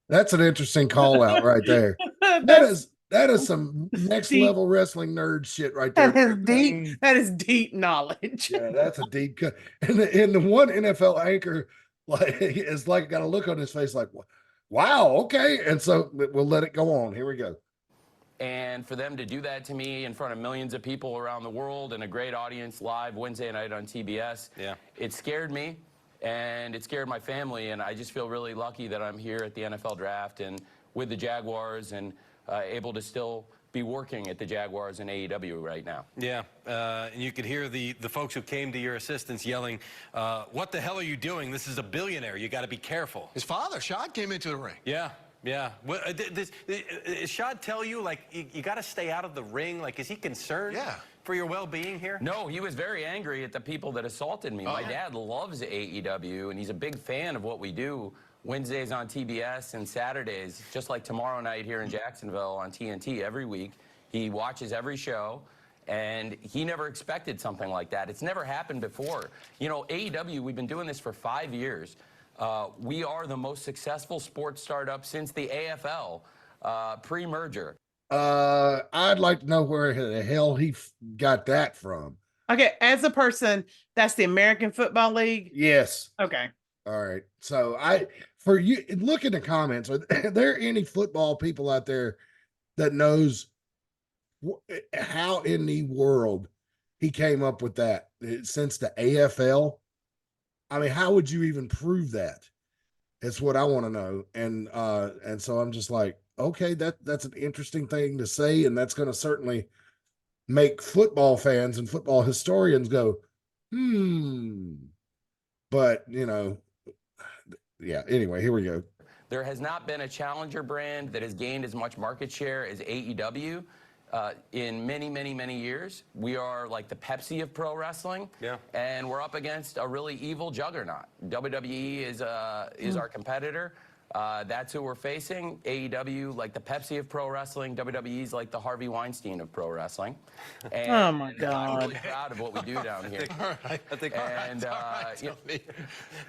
That's an interesting call out right there. That is That is some next Deep. level wrestling nerd shit right there. That is deep. That is deep knowledge. Yeah, that's a deep cut. And the one NFL anchor like is like got a look on his face like, wow, okay. And so we'll let it go on. Here we go. And for them to do that to me in front of millions of people around the world and a great audience live Wednesday night on TBS, it scared me and it scared my family. And I just feel really lucky that I'm here at the NFL draft and with the Jaguars and able to still be working at the Jaguars and AEW right now. Yeah, and you could hear the folks who came to your assistance yelling, what the hell are you doing? This is a billionaire. You got to be careful. His father, Shad, came into the ring. Yeah. Yeah. Well, does Shad tell you, like, you got to stay out of the ring? Like, is he concerned for your well-being here? No, he was very angry at the people that assaulted me. My dad loves AEW, and he's a big fan of what we do Wednesdays on TBS and Saturdays, just like tomorrow night here in Jacksonville on TNT every week. He watches every show, and he never expected something like that. It's never happened before. You know, AEW, we've been doing this for 5 years. We are the most successful sports startup since the AFL pre-merger. I'd like to know where the hell he got that from. Okay, as a person, that's the American Football League. Yes. Okay. All right. So for you, look in the comments. Are there any football people out there that knows how in the world he came up with that since the AFL? I mean, how would you even prove that? It's what I want to know. And so I'm just like, okay, that's an interesting thing to say, and that's going to certainly make football fans and football historians go, But yeah, anyway, here we go. There has not been a challenger brand that has gained as much market share as AEW in many, many, many years. We are like the Pepsi of pro wrestling. Yeah. And we're up against a really evil juggernaut. WWE is our competitor. That's who we're facing. AEW, like the Pepsi of pro wrestling. WWE's like the Harvey Weinstein of pro wrestling. And oh my God! I'm really proud of what we do down here. All right. I think. And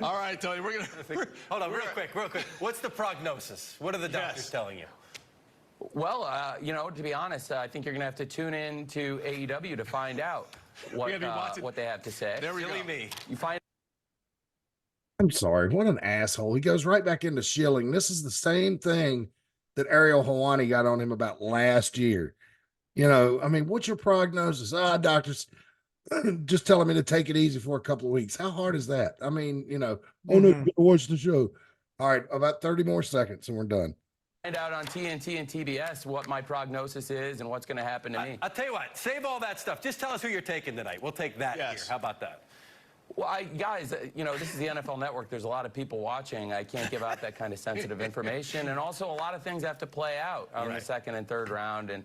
all right, Tony. We're gonna hold on, real quick. What's the prognosis? What are the doctors telling you? Well, to be honest, I think you're going to have to tune in to AEW to find out what they have to say. There we go. You find. I'm sorry. What an asshole. He goes right back into shilling. This is the same thing that Ariel Helwani got on him about last year. I mean, what's your prognosis? Doctors just telling me to take it easy for a couple of weeks. How hard is that? I mean, no, watch the show. All right, about 30 more seconds and we're done. Find out on TNT and TBS what my prognosis is and what's going to happen to me. I'll tell you what, save all that stuff. Just tell us who you're taking tonight. We'll take that here. How about that? Well, guys, this is the NFL Network. There's a lot of people watching. I can't give out that kind of sensitive information. And also a lot of things have to play out in the second and third round. And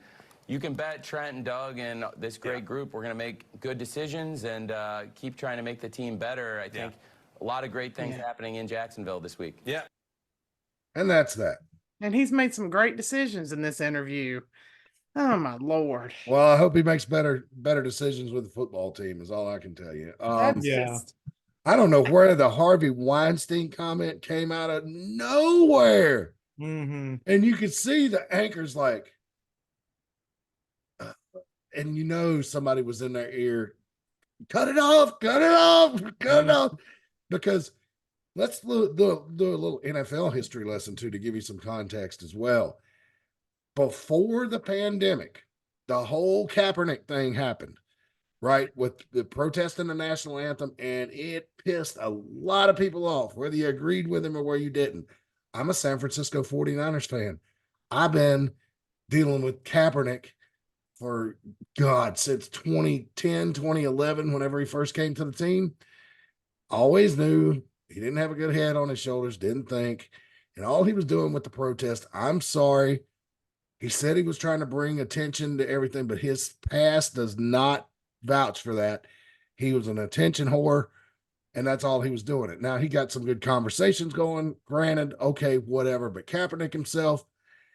you can bet Trent and Doug and this great group, we're going to make good decisions and keep trying to make the team better. I think a lot of great things happening in Jacksonville this week. Yeah. And that's that. And he's made some great decisions in this interview. Oh my Lord. Well, I hope he makes better decisions with the football team is all I can tell you. I don't know where the Harvey Weinstein comment came out of nowhere. And you could see the anchors like, and somebody was in their ear, cut it off, because let's do a little NFL history lesson too, to give you some context as well. Before the pandemic, the whole Kaepernick thing happened, right? With the protest in the national anthem, and it pissed a lot of people off, whether you agreed with him or where you didn't. I'm a San Francisco 49ers fan. I've been dealing with Kaepernick for, since 2010, 2011, whenever he first came to the team. Always knew he didn't have a good head on his shoulders, didn't think. And all he was doing with the protest, I'm sorry. He said he was trying to bring attention to everything, but his past does not vouch for that. He was an attention whore, and that's all he was doing it. Now, he got some good conversations going, granted, okay, whatever, but Kaepernick himself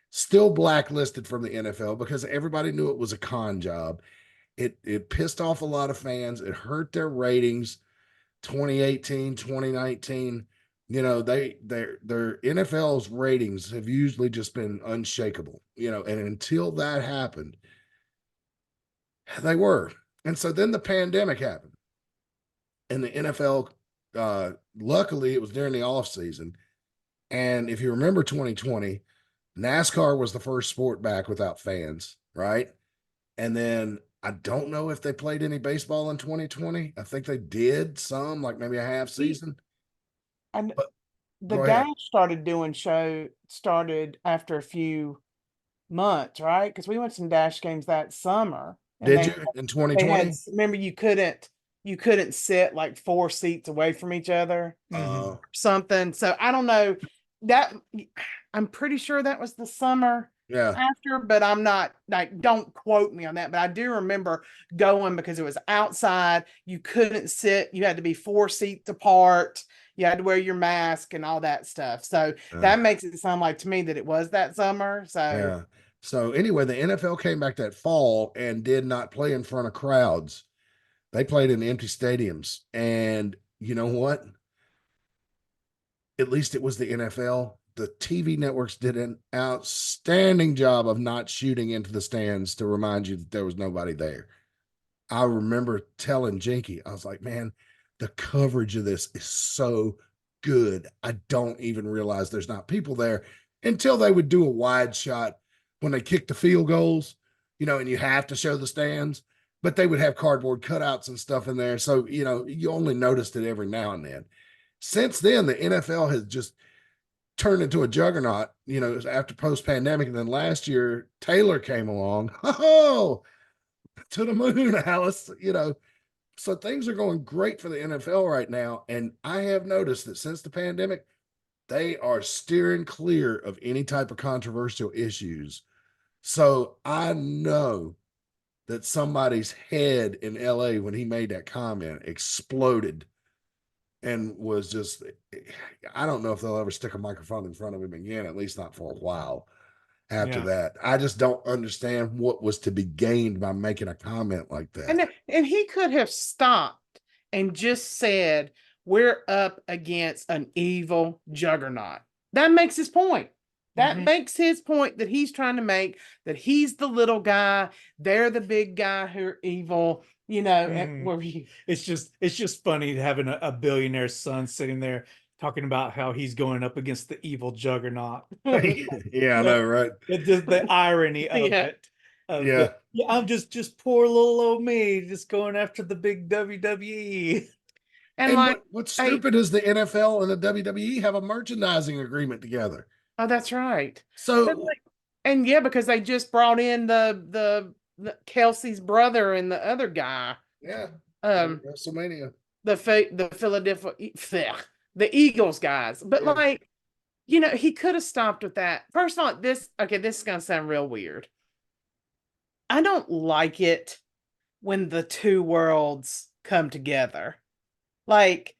still blacklisted from the NFL because everybody knew it was a con job. It pissed off a lot of fans. It hurt their ratings. 2018, 2019, You know, their NFL's ratings have usually just been unshakable, you know, and until that happened, they were. And so then the pandemic happened. And the NFL, luckily it was during the off season. And if you remember 2020, NASCAR was the first sport back without fans, right? And then I don't know if they played any baseball in 2020. I think they did some, like maybe a half season. And But the go ahead. Dash started after a few months, right? Because we went some Dash games that summer. And Did you in they 2020? remember you couldn't sit like 4 seats away from each other. Something. So I don't know that I'm pretty sure that was the summer Yeah. after, but I'm not like, don't quote me on that. But I do remember going because it was outside. You couldn't sit, you had to be 4 seats apart. You had to wear your mask and all that stuff. So that makes it sound like to me that it was that summer. So Yeah. So anyway, the NFL came back that fall and did not play in front of crowds. They played in empty stadiums. And you know what? At least it was the NFL. The TV networks did an outstanding job of not shooting into the stands to remind you that there was nobody there. I remember telling Jinky, I was like, man, the coverage of this is so good. I don't even realize there's not people there until they would do a wide shot when they kicked the field goals, you know, and you have to show the stands, but they would have cardboard cutouts and stuff in there. So, you know, you only noticed it every now and then. Since then, the NFL has just turned into a juggernaut, you know, after post pandemic. And then last year, Taylor came along. Oh, to the moon, Alice, you know. So things are going great for the NFL right now. And I have noticed that since the pandemic, they are steering clear of any type of controversial issues. So I know that somebody's head in LA when he made that comment exploded and was just, I don't know if they'll ever stick a microphone in front of him again, at least not for a while after that. I just don't understand what was to be gained by making a comment like that. and he could have stopped and just said, we're up against an evil juggernaut. That makes his point. That makes his point that he's trying to make, that he's the little guy, they're the big guy who are evil, you know. Where it's just funny having a billionaire's son sitting there talking about how he's going up against the evil juggernaut. Yeah, I know, right? The irony of it. I'm just poor little old me, just going after the big WWE. And like, what's stupid is the NFL and the WWE have a merchandising agreement together. Oh, that's right. So, and yeah, because they just brought in the Kelsey's brother and the other guy. Yeah. WrestleMania. The Philadelphia, the Eagles guys. But like, you know, he could have stopped with that. First of all, this is gonna sound real weird. I don't like it when the two worlds come together. Like,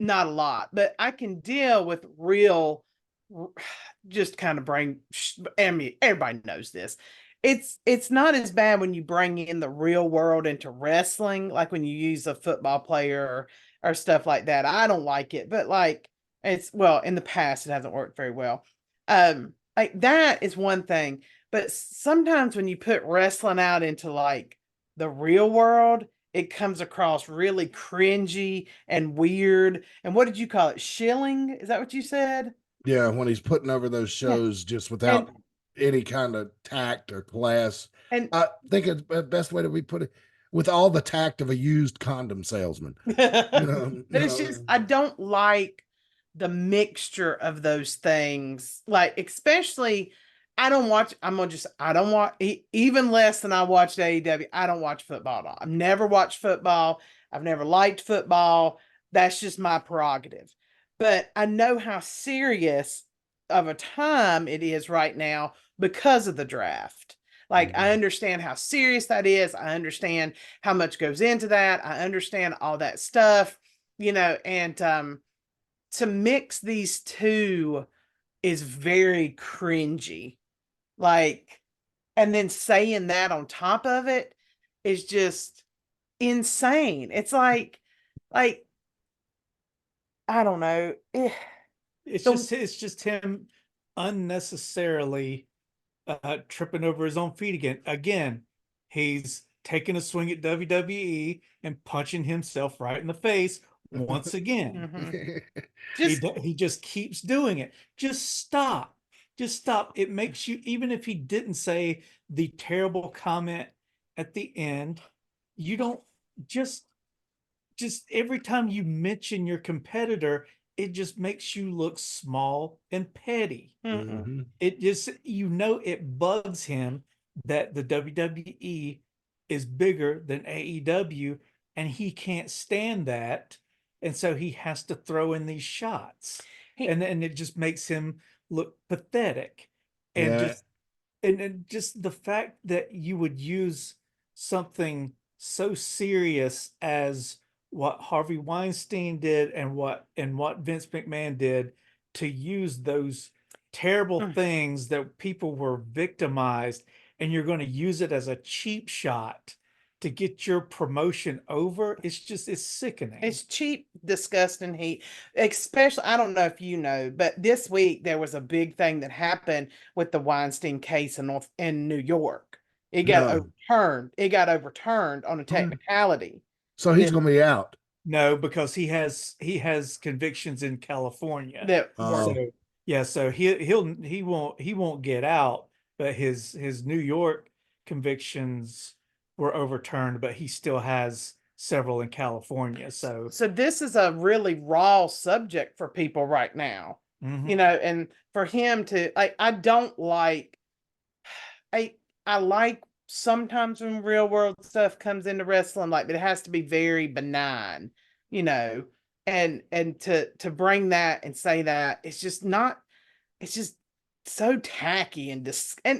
not a lot, but I can deal with real, just kind of I mean, everybody knows this. It's not as bad when you bring in the real world into wrestling, like when you use a football player or stuff like that. I don't like it, but like in the past it hasn't worked very well. Like that is one thing, but sometimes when you put wrestling out into like the real world, it comes across really cringy and weird. And what did you call it? Shilling? Is that what you said? Yeah, when he's putting over those shows just without any kind of tact or class. And I think it's the best way that we put it, with all the tact of a used condom salesman. You know, but it's just, I don't like the mixture of those things. Like, especially, I don't watch, even less than I watched AEW. I don't watch football at all. I've never watched football. I've never liked football. That's just my prerogative. But I know how serious of a time it is right now because of the draft. Like, I understand how serious that is. I understand how much goes into that. I understand all that stuff, you know, and to mix these two is very cringy. Like, and then saying that on top of it is just insane. It's like I don't know. It's The- just him unnecessarily tripping over his own feet again. Again, he's taking a swing at WWE and punching himself right in the face once again. Mhm. He just keeps doing it. Just stop. Just stop. It makes you, even if he didn't say the terrible comment at the end, you don't just every time you mention your competitor, it just makes you look small and petty. Mm-mm. Mhm. It just, it bugs him that the WWE is bigger than AEW, and he can't stand that. And so he has to throw in these shots. And it just makes him look pathetic. And Yeah. and just the fact that you would use something so serious as what Harvey Weinstein did and what Vince McMahon did, to use those terrible Mm. things that people were victimized, and you're going to use it as a cheap shot to get your promotion over. It's sickening. It's cheap, disgusting heat. Especially, I don't know if you know, but this week there was a big thing that happened with the Weinstein case in New York. It got No. overturned. It got overturned on a technicality. So he's going to be out. No, because he has convictions in California. That Oh. were So yeah, so he won't get out, but his New York convictions were overturned, but he still has several in California. So so this is a really raw subject for people right now. mhm. You know, and for him to I don't like I like sometimes when real world stuff comes into wrestling, like, but it has to be very benign, you know, and to bring that and say that it's just not, it's just so tacky and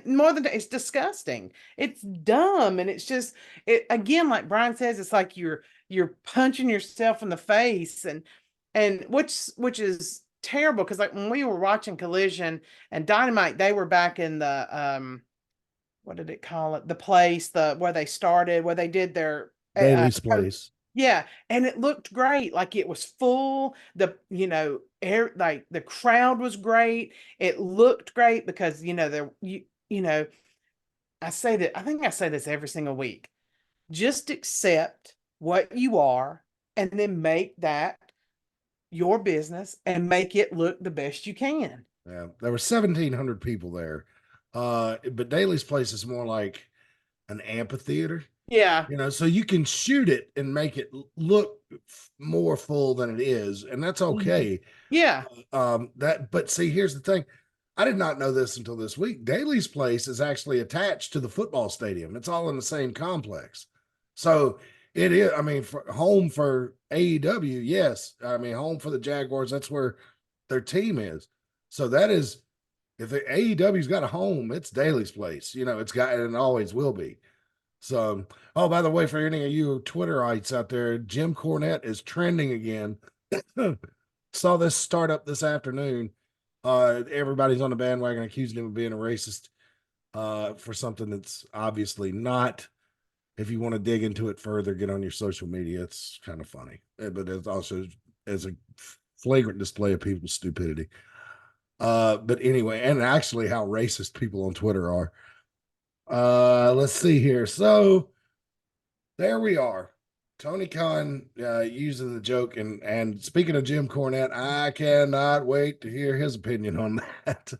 more than that, it's disgusting. It's dumb, and it's just it again, like Brian says, it's like you're punching yourself in the face, and which is terrible, because like when we were watching Collision and Dynamite, they were back in the what did it call it? The place, where they started, where they did their Daly's place. yeah, and it looked great. Like it was full. Air, like the crowd was great. It looked great because I say that, I think I say this every single week. Just accept what you are and then make that your business and make it look the best you can. Yeah, there were 1,700 people there. But Daly's place is more like an amphitheater, Yeah. so you can shoot it and make it look more full than it is, and that's okay. Yeah. But see, here's the thing. I did not know this until this week. Daly's place is actually attached to the football stadium. It's all in the same complex. So it is, I mean, home for AEW, yes. I mean, home for the Jaguars, that's where their team is. So that is, if the AEW's got a home, it's Daly's place. It's got, and it always will be. So, oh, by the way, for any of you Twitterites out there, Jim Cornette is trending again. Saw this start up this afternoon. Everybody's on the bandwagon accusing him of being a racist for something that's obviously not. If you want to dig into it further, get on your social media. It's kind of funny, but it's also as a flagrant display of people's stupidity. But anyway, and actually how racist people on Twitter are. Let's see here. So there we are. Tony Khan using the joke, and speaking of Jim Cornette, I cannot wait to hear his opinion on that.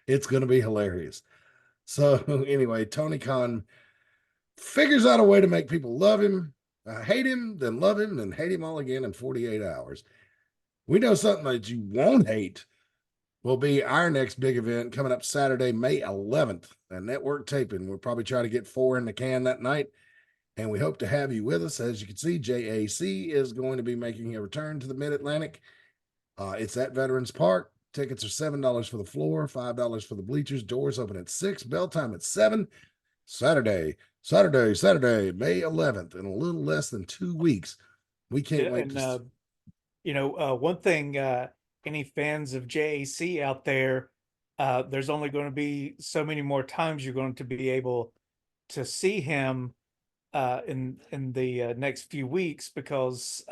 It's going to be hilarious. So anyway, Tony Khan figures out a way to make people love him, hate him, then love him, then hate him all again in 48 hours. We know something that you won't hate will be our next big event coming up Saturday, May 11th, a network taping. We'll probably try to get 4 in the can that night, and we hope to have you with us. As you can see, JAC is going to be making a return to the Mid Atlantic. It's at Veterans Park. Tickets are $7 for the floor, $5 for the bleachers. Doors open at 6, bell time at 7. Saturday, May 11th, in a little less than 2 weeks. We can't wait. One thing, any fans of JAC out there, there's only going to be so many more times you're going to be able to see him in the next few weeks, because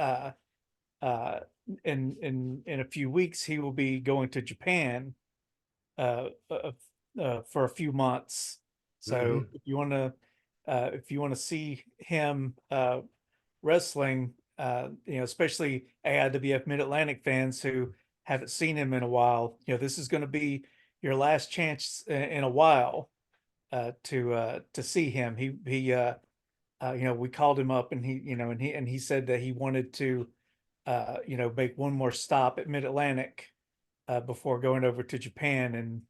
in a few weeks, he will be going to Japan for a few months. So if you want to see him wrestling, especially AIWF Mid Atlantic fans who haven't seen him in a while, this is going to be your last chance in a while to see him. We called him up, and he said that he wanted to make one more stop at Mid Atlantic before going over to Japan,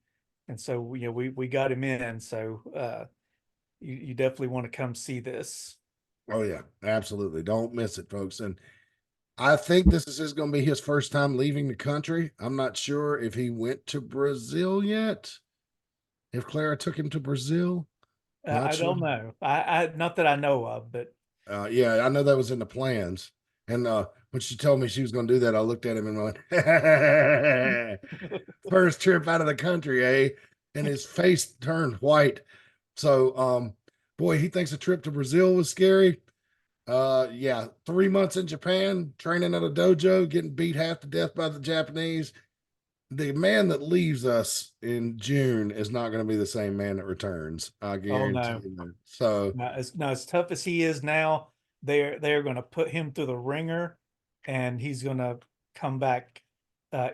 and so we got him in. So you definitely want to come see this. Oh yeah, absolutely. Don't miss it, folks. And I think this is going to be his first time leaving the country. I'm not sure if he went to Brazil yet. If Clara took him to Brazil, I don't know. I not that I know of, but yeah, I know that was in the plans. And when she told me she was going to do that, I looked at him and went, "First trip out of the country, eh?" And his face turned white. So, boy, he thinks a trip to Brazil was scary. Yeah, 3 months in Japan, training at a dojo, getting beat half to death by the Japanese. The man that leaves us in June is not going to be the same man that returns. I guarantee you that. So now as tough as he is now, they're going to put him through the ringer, and he's going to come back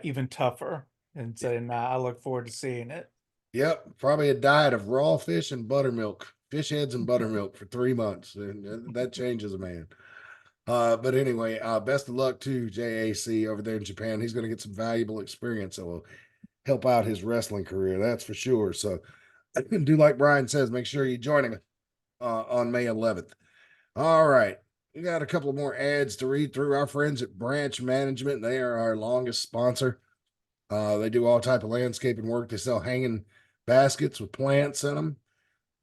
even tougher. And so I look forward to seeing it. yep, probably a diet of raw fish and buttermilk, fish heads and buttermilk for 3 months, and that changes a man. But anyway, best of luck to JAC over there in Japan. He's going to get some valuable experience that will help out his wrestling career, that's for sure. So do like Brian says, make sure you join him on May 11th. All right, we got a couple of more ads to read through. Our friends at Branch Management, they are our longest sponsor. They do all type of landscaping work. They sell hanging baskets with plants in them.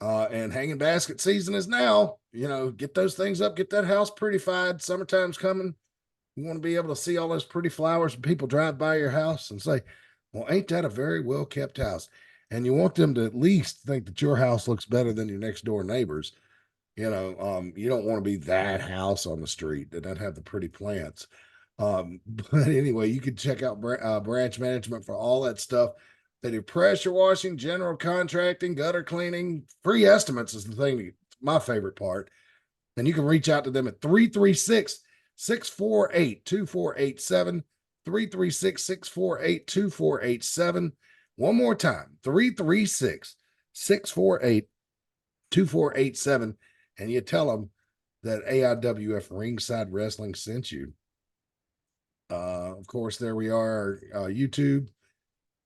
And hanging basket season is now. Get those things up, get that house prettified. Summertime's coming. You want to be able to see all those pretty flowers and people drive by your house and say, "Well, ain't that a very well kept house?" And you want them to at least think that your house looks better than your next door neighbors. You don't want to be that house on the street that doesn't have the pretty plants. But anyway, you can check out Branch Management for all that stuff. They do pressure washing, general contracting, gutter cleaning. Free estimates is the thing, my favorite part. And you can reach out to them at 336-648-2487, 336-648-2487. One more time, 336-648-2487. And you tell them that AIWF Ringside Wrestling sent you. Of course, there we are, YouTube,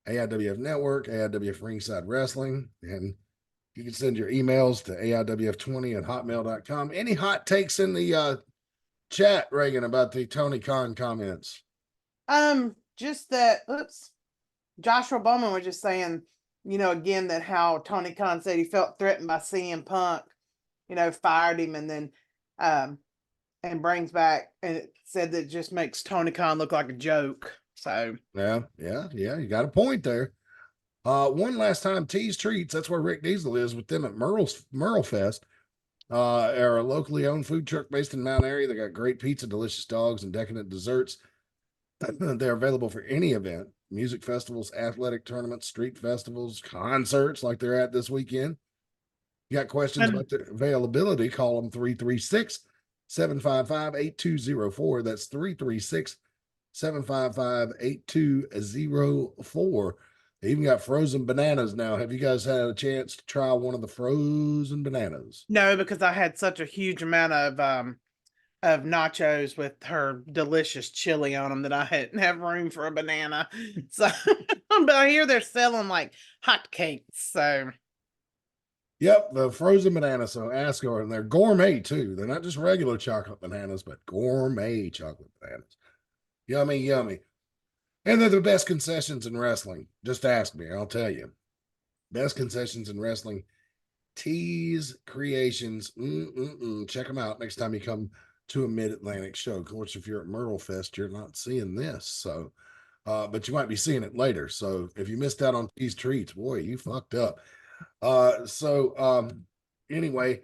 AIWF Network, AIWF Ringside Wrestling, and you can send your emails to AIWF20@hotmail.com. Any hot takes in the chat, Reagan, about the Tony Khan comments? Just that, Joshua Bowman was just saying, again, that how Tony Khan said he felt threatened by CM Punk, fired him, and then and brings back, and it said that it just makes Tony Khan look like a joke. So yeah, you got a point there. One last time, Tease Treats, that's where Rick Diesel is with them at Merle Fest. Are a locally owned food truck based in Mount Airy. They got great pizza, delicious dogs, and decadent desserts. They're available for any event, music festivals, athletic tournaments, street festivals, concerts like they're at this weekend. You got questions about the availability, call them 336-755-8204. That's 336-755-8204. They even got frozen bananas now. Have you guys had a chance to try one of the frozen bananas? No, because I had such a huge amount of nachos with her delicious chili on them that I hadn't have room for a banana. So, but I hear they're selling like hotcakes. So, yep, the frozen banana. So ask her, and they're gourmet too. They're not just regular chocolate bananas, but gourmet chocolate bananas. Yummy, yummy. And they're the best concessions in wrestling. Just ask me, I'll tell you. Best concessions in wrestling. Tease Creations. Check them out next time you come to a Mid Atlantic show. Of course, if you're at Merle Fest, you're not seeing this. So, but you might be seeing it later. So if you missed out on Tease Treats, boy, you fucked up. Anyway,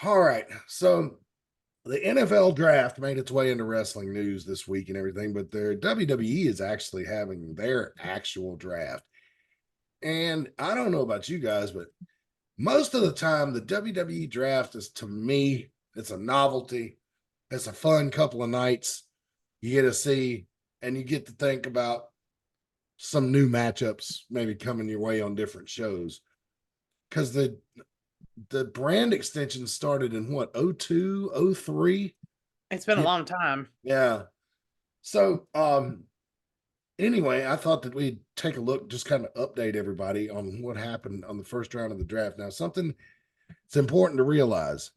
all right. So the NFL draft made its way into wrestling news this week and everything, but the WWE is actually having their actual draft. And I don't know about you guys, but most of the time, the WWE draft is, to me, it's a novelty. It's a fun couple of nights. You get to see and you get to think about some new matchups maybe coming your way on different shows. Because the brand extension started in what, 02, 03? It's been a long time. Yeah. So anyway, I thought that we'd take a look, just kind of update everybody on what happened on the first round of the draft. Now, something it's important to realize,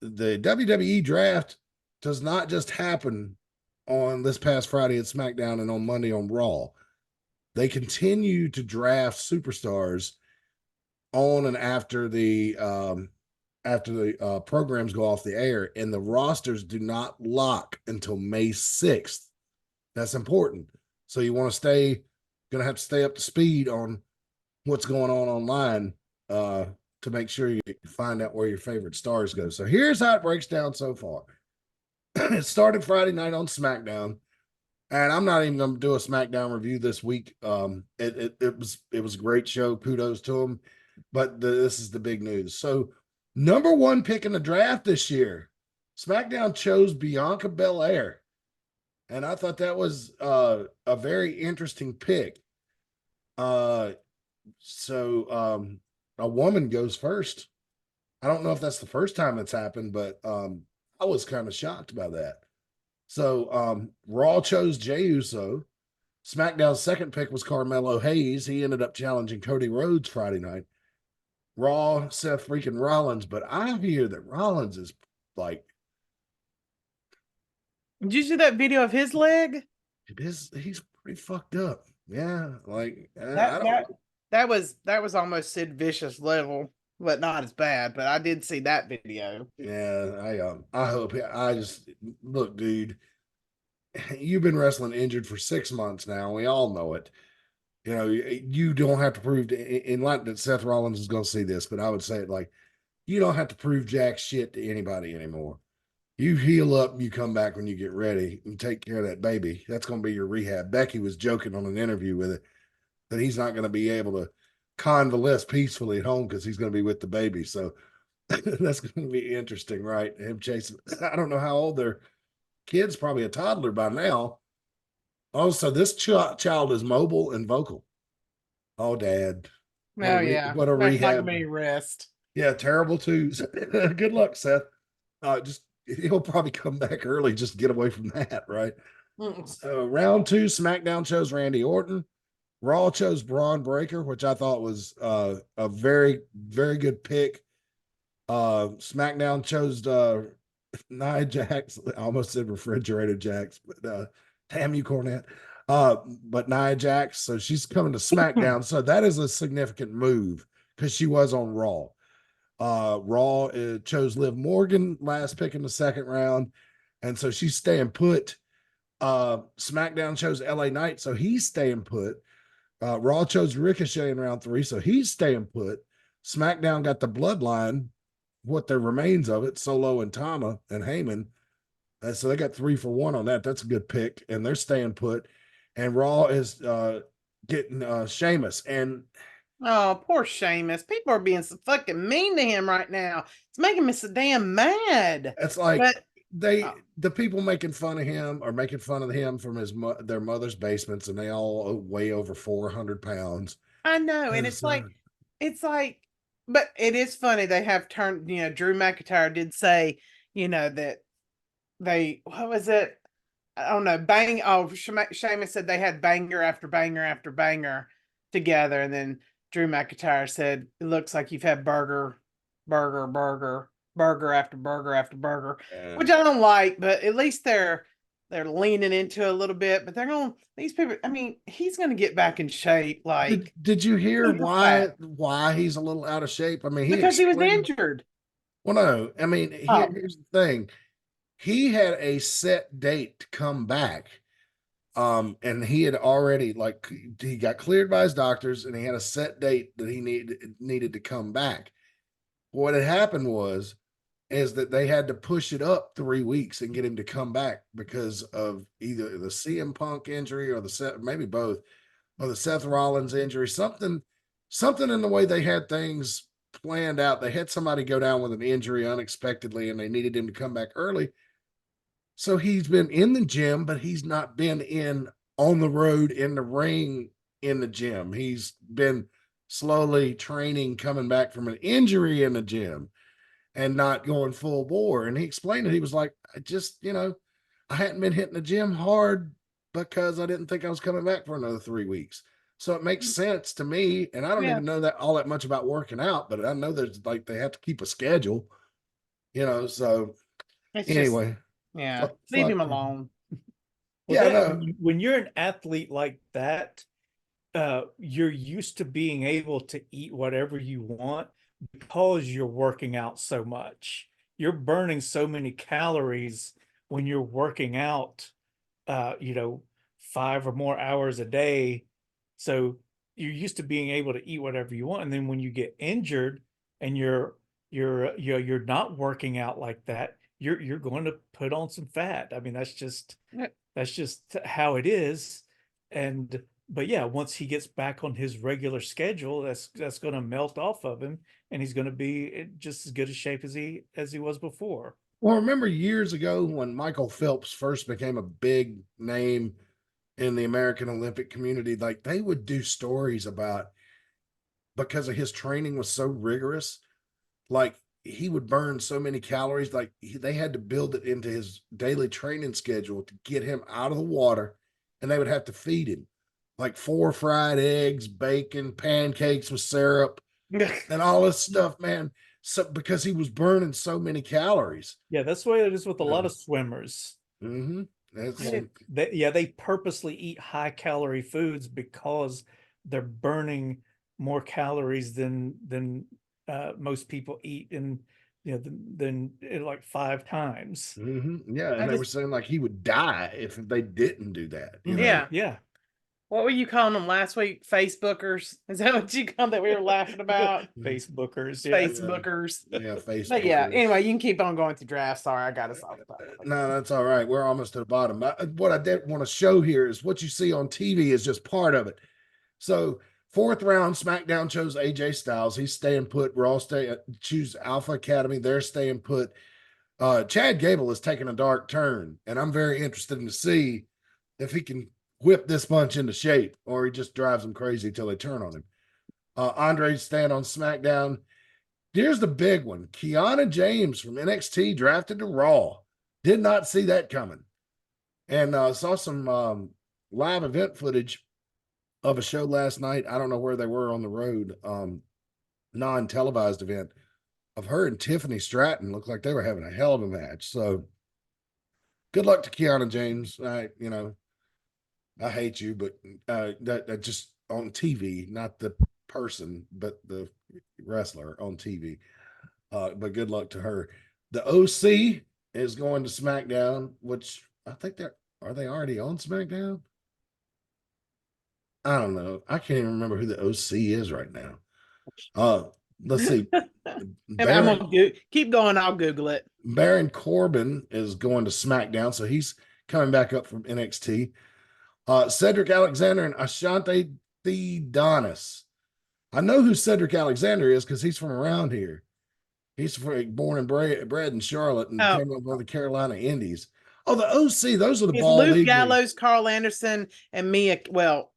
the WWE draft does not just happen on this past Friday at SmackDown and on Monday on Raw. They continue to draft superstars on and after the programs go off the air, and the rosters do not lock until May 6th. That's important. So you want to gonna have to stay up to speed on what's going on online to make sure you find out where your favorite stars go. So here's how it breaks down so far. It started Friday night on SmackDown, and I'm not even going to do a SmackDown review this week. It was a great show. Kudos to them. But this is the big news. So number one pick in the draft this year, SmackDown chose Bianca Belair. And I thought that was a very interesting pick. So a woman goes first. I don't know if that's the first time it's happened, but I was kind of shocked by that. So Raw chose Jey Uso. SmackDown's second pick was Carmelo Hayes. He ended up challenging Cody Rhodes Friday night. Raw, Seth freaking Rollins, but I hear that Rollins is like. Did you see that video of his leg? He's pretty fucked up. Yeah, like that was almost Sid Vicious level, but not as bad. But I did see that video. Yeah, I hope. I just look, dude. You've been wrestling injured for 6 months now. We all know it. You know, you don't have to prove in like that Seth Rollins is going to see this, but I would say it like, you don't have to prove jack shit to anybody anymore. You heal up and you come back when you get ready and take care of that baby. That's going to be your rehab. Becky was joking on an interview with it that he's not going to be able to convalesce peacefully at home because he's going to be with the baby. So that's going to be interesting, right? Him chasing. I don't know how old their kid's, probably a toddler by now. Also, this child is mobile and vocal. Oh, Dad. Yeah. What a rehab. Not rest. Yeah, terrible twos. Good luck, Seth. He'll probably come back early just to get away from that, right? So round 2, SmackDown chose Randy Orton. Raw chose Braun Breaker, which I thought was a very, very good pick. SmackDown chose Nia Jax. I almost said refrigerated Jax, but damn you, Cornette. But Nia Jax, so she's coming to SmackDown. So that is a significant move because she was on Raw. Raw chose Liv Morgan, last pick in the second round, and so she's staying put. SmackDown chose LA Knight, so he's staying put. Raw chose Ricochet in round 3, so he's staying put. SmackDown got the Bloodline, what there remains of it, Solo and Tama and Heyman. So they got 3 for 1 on that. That's a good pick, and they're staying put. And Raw is getting Sheamus. And oh, poor Sheamus. People are being so fucking mean to him right now. It's making me so damn mad. It's like the people making fun of him are making fun of him from their mother's basements, and they all weigh over 400 pounds. I know, and it's like, but it is funny. They have turned, Drew McIntyre did say, that what was it? I don't know, Sheamus said they had banger after banger after banger together, and then Drew McIntyre said, it looks like you've had burger after burger after burger, which I don't like, but at least they're leaning into it a little bit, but these people, I mean, he's going to get back in shape. Like, did you hear why he's a little out of shape? I mean, because he was injured. Well, no, I mean, here's the thing. He had a set date to come back. And he had already, he got cleared by his doctors, and he had a set date that he needed to come back. What had happened was is that they had to push it up 3 weeks and get him to come back because of either the CM Punk injury or maybe both, or the Seth Rollins injury, something in the way they had things planned out. They had somebody go down with an injury unexpectedly and they needed him to come back early. So he's been in the gym, but he's not been on the road, in the ring, in the gym. He's been slowly training, coming back from an injury in the gym and not going full bore. And he explained it. He was like, I hadn't been hitting the gym hard because I didn't think I was coming back for another 3 weeks. So it makes sense to me. And I don't even know all that much about working out, but I know there's like, they have to keep a schedule, so It's anyway. leave him alone. When you're an athlete like that, you're used to being able to eat whatever you want because you're working out so much. You're burning so many calories when you're working out, 5 or more hours a day. So you're used to being able to eat whatever you want. And then when you get injured and you're not working out like that, you're going to put on some fat. I mean, that's just how it is. But yeah, once he gets back on his regular schedule, that's going to melt off of him, and he's going to be in just as good a shape as he was before. Well, remember years ago when Michael Phelps first became a big name in the American Olympic community, like they would do stories about, because of his training was so rigorous, like he would burn so many calories, like they had to build it into his daily training schedule to get him out of the water, and they would have to feed him like 4 fried eggs, bacon, pancakes with syrup, and all this stuff, man. So because he was burning so many calories. Yeah, that's the way it is with a lot of swimmers. Mm-hmm. They purposely eat high calorie foods because they're burning more calories than most people eat than like 5 times. Mm-hmm. Yeah, and they were saying like he would die if they didn't do that. Yeah. What were you calling them last week? Facebookers? Is that what you called that we were laughing about? Facebookers. Facebookers. Yeah, Facebookers. But yeah, anyway, you can keep on going through draft. Sorry, I got us off. No, that's all right. We're almost to the bottom. What I did want to show here is what you see on TV is just part of it. So 4th round, SmackDown chose AJ Styles. He's staying put. Raw choose Alpha Academy. They're staying put. Chad Gable is taking a dark turn, and I'm very interested to see if he can whip this bunch into shape, or he just drives them crazy till they turn on him. Andre's staying on SmackDown. Here's the big one. Kiana James from NXT drafted to Raw. Did not see that coming. And saw some live event footage of a show last night. I don't know where they were on the road, non-televised event of her and Tiffany Stratton. Looked like they were having a hell of a match. So good luck to Kiana James. I hate you, but that just on TV, not the person, but the wrestler on TV. But good luck to her. The OC is going to SmackDown, which I think are they already on SmackDown? I don't know. I can't even remember who the OC is right now. Let's see. Keep going. I'll Google it. Baron Corbin is going to SmackDown, so he's coming back up from NXT. Cedric Alexander and Ashante Theodonis. I know who Cedric Alexander is because he's from around here. He's born and bred in Charlotte and came up with the Carolina Indies. Oh, the OC, those are the ball Luke league. Gallows, Carl Anderson, and Mia. Well,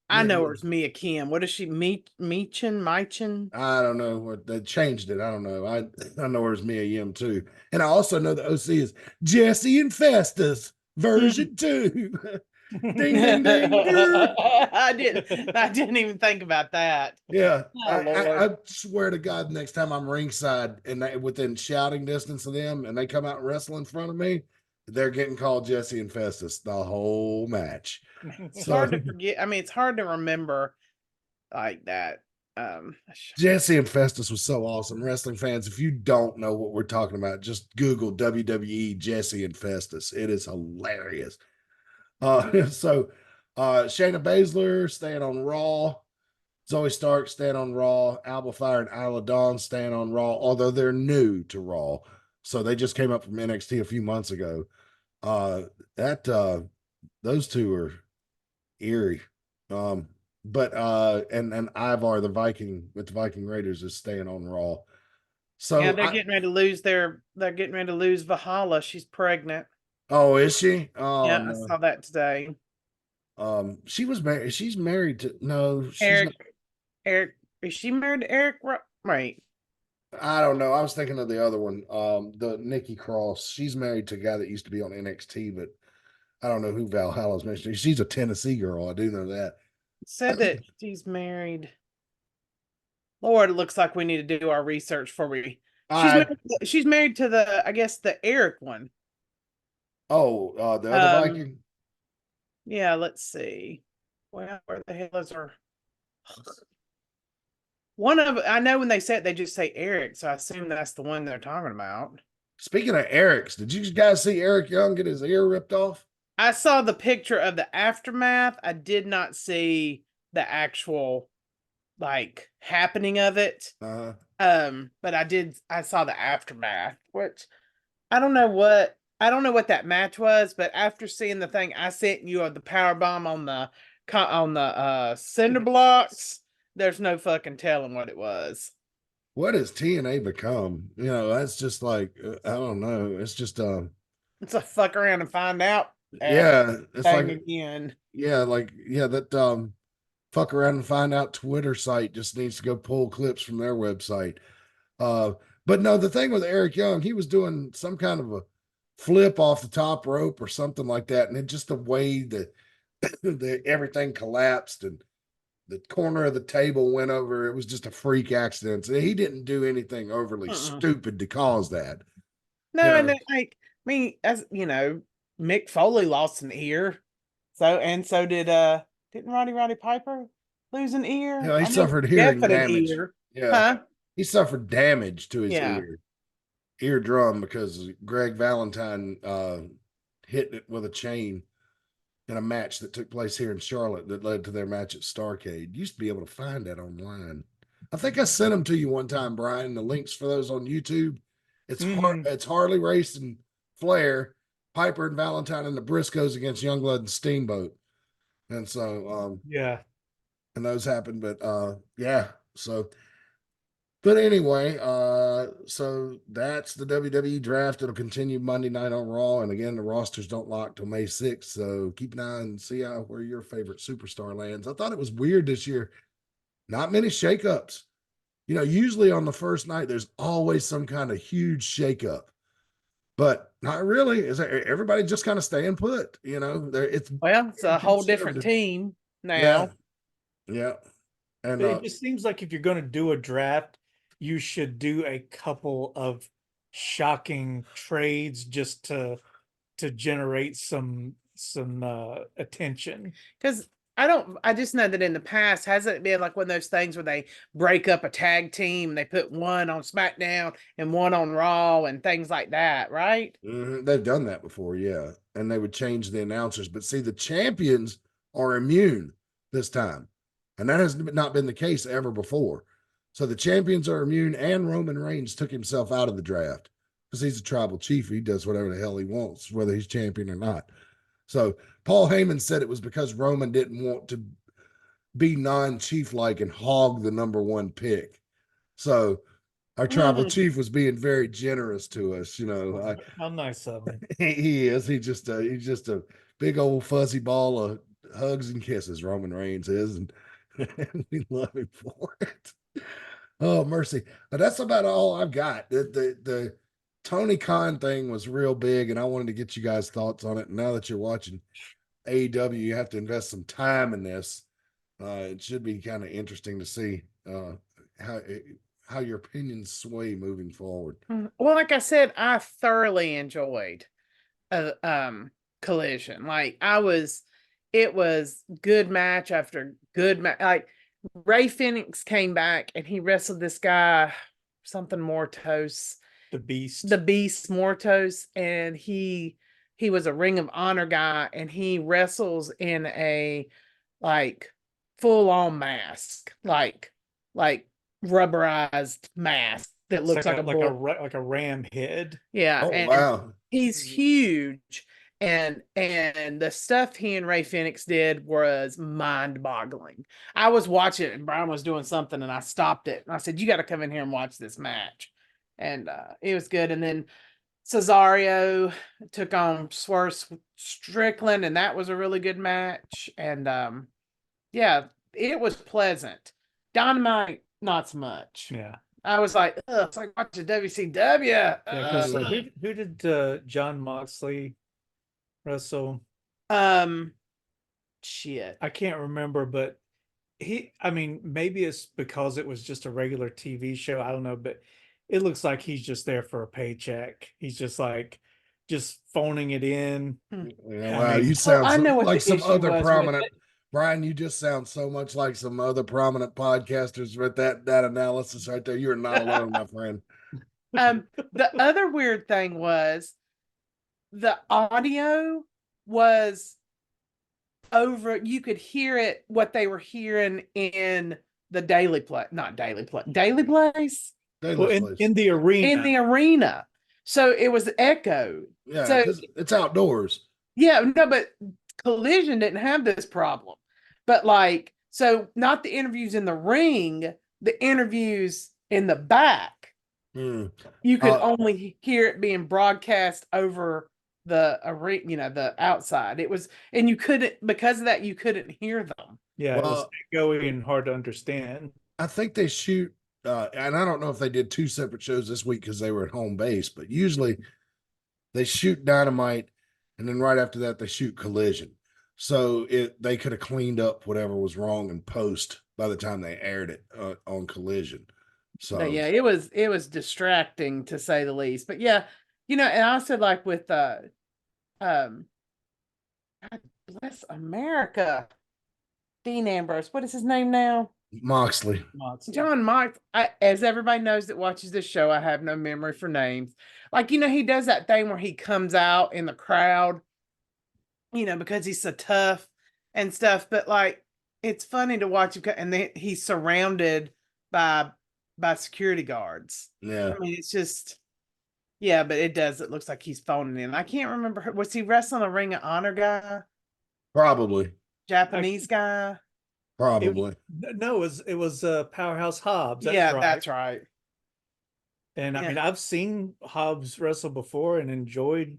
I know her as Mia Kim. What is she? Meechin? I don't know what they changed it. I don't know. I know her as Mia Yim too. And I also know the OC is Jesse and Festus version 2. Ding, ding, ding. I didn't even think about that. Yeah. I swear to God, next time I'm ringside and within shouting distance of them and they come out and wrestle in front of me, they're getting called Jesse and Festus the whole match. It's hard to forget. I mean, it's hard to remember like that. Jesse and Festus was so awesome. Wrestling fans, if you don't know what we're talking about, just Google WWE Jesse and Festus. It is hilarious. So Shayna Baszler staying on Raw. Zoe Stark staying on Raw. Alba Fire and Isla Dawn staying on Raw, although they're new to Raw. So they just came up from NXT a few months ago. Those two are eerie. But and Ivar the Viking with the Viking Raiders is staying on Raw. So Yeah, they're getting ready to lose they're getting ready to lose Valhalla. She's pregnant. oh, is she? Oh Yeah, I no. saw that today. She was married. She's married to no, she's Eric, not. Eric, is she married to Eric? Right. I don't know. I was thinking of the other one. The Nikki Cross. She's married to a guy that used to be on NXT, but I don't know who Valhalla's mentioning. She's a Tennessee girl. I do know that. Said that she's married. Lord, it looks like we need to do our research before we. She's married to the, I guess, the Eric one. The other Viking. Yeah, let's see. Well, where the hell is her? One of, I know when they say it, they just say Eric, so I assume that's the one they're talking about. Speaking of Eric's, did you guys see Eric Young get his ear ripped off? I saw the picture of the aftermath. I did not see the actual like happening of it. But I saw the aftermath, which I don't know what that match was, but after seeing the thing I sent you of the power bomb on the cinder blocks, there's no fucking telling what it was. What has TNA become? You know, that's just like I don't know. It's just It's a fuck around and find out. Yeah, it's like again. that fuck around and find out Twitter site just needs to go pull clips from their website. But no, the thing with Eric Young, he was doing some kind of a flip off the top rope or something like that, and it just the way that everything collapsed and the corner of the table went over. It was just a freak accident. So he didn't do anything overly stupid to cause that. No, and then, like, I mean, as you know, Mick Foley lost an ear. So did didn't Roddy Piper lose an ear? Yeah, he suffered hearing damage. Ear. Yeah. Huh? He suffered damage to his eardrum because Greg Valentine hit it with a chain in a match that took place here in Charlotte that led to their match at Starrcade. Used to be able to find that online. I think I sent them to you one time, Brian. The links for those on YouTube. It's Harley Race and Flair, Piper and Valentine and the Briscoes against Youngblood and Steamboat. And so and those happened, but but anyway, so that's the WWE draft. It'll continue Monday night on Raw. And again, the rosters don't lock till May 6th. So keep an eye and see where your favorite superstar lands. I thought it was weird this year. Not many shakeups. You know, usually on the first night, there's always some kind of huge shakeup. But not really. Is everybody just kind of staying put? You know, it's a whole different team now. Yeah. And it just seems like if you're going to do a draft, you should do a couple of shocking trades just to generate some attention. Because I just know that in the past, hasn't it been like one of those things where they break up a tag team, they put one on SmackDown and one on Raw and things like that, right? They've done that before, yeah. And they would change the announcers. But see, the champions are immune this time. And that has not been the case ever before. So the champions are immune, and Roman Reigns took himself out of the draft because he's a tribal chief. He does whatever the hell he wants, whether he's champion or not. So Paul Heyman said it was because Roman didn't want to be non-chief-like and hog the number one pick. So our tribal chief was being very generous to us, you know. How nice of him. He is. He's just a big old fuzzy ball of hugs and kisses, Roman Reigns is, and we love him for it. Oh, mercy. That's about all I've got. The Tony Khan thing was real big, and I wanted to get you guys' thoughts on it. And now that you're watching AEW, you have to invest some time in this. It should be kind of interesting to see how your opinions sway moving forward. Well, like I said, I thoroughly enjoyed Collision. Like it was good match after good match. Like Ray Phoenix came back and he wrestled this guy, something Mortos. The Beast Mortos, and he was a Ring of Honor guy, and he wrestles in a like full on mask, like rubberized mask that It's looks like a bull. like a ram head. Yeah, Oh and wow. he's huge. And the stuff he and Ray Phoenix did was mind-boggling. I was watching it and Brian was doing something and I stopped it and I said, "You got to come in here and watch this match." And it was good. And then Cesario took on Swerve Strickland, and that was a really good match. And yeah, it was pleasant. Dynamite, not so much. Yeah. I was like, ugh, it's like watching WCW. Yeah, 'cause who did John Moxley wrestle? Shit. I can't remember, but I mean, maybe it's because it was just a regular TV show. I don't know, but it looks like he's just there for a paycheck. He's just phoning it in. Yeah, wow, you sound I know what like the some issue other was with prominent it. Brian. You just sound so much like some other prominent podcasters with that analysis right there. You're not alone, my friend. The other weird thing was the audio was over. You could hear it, what they were hearing in the Daily Place. Well, in the arena. In the arena. So it was echoed. Yeah, So because it's outdoors. yeah, no, but Collision didn't have this problem. But like, so not the interviews in the ring, the interviews in the back. You could only hear it being broadcast over the arena, the outside. It was, and you couldn't, because of that, you couldn't hear them. Yeah, it was echoey and hard to understand. I think they shoot, and I don't know if they did 2 separate shows this week because they were at home base, but usually they shoot Dynamite, and then right after that they shoot Collision. So they could have cleaned up whatever was wrong in post by the time they aired it on Collision. So but yeah, it was distracting to say the least. But yeah, and I said like with God bless America, Dean Ambrose, what is his name now? Moxley. John Mox. As everybody knows that watches this show, I have no memory for names. Like, he does that thing where he comes out in the crowd, because he's so tough and stuff. But like, it's funny to watch him, and then he's surrounded by security guards. Yeah. I mean, it's just, yeah, but it looks like he's phoning in. I can't remember. Was he wrestling a Ring of Honor guy? Probably. Japanese guy? Probably. No, it was Powerhouse Hobbs. Yeah, that's right. And I mean, I've seen Hobbs wrestle before and enjoyed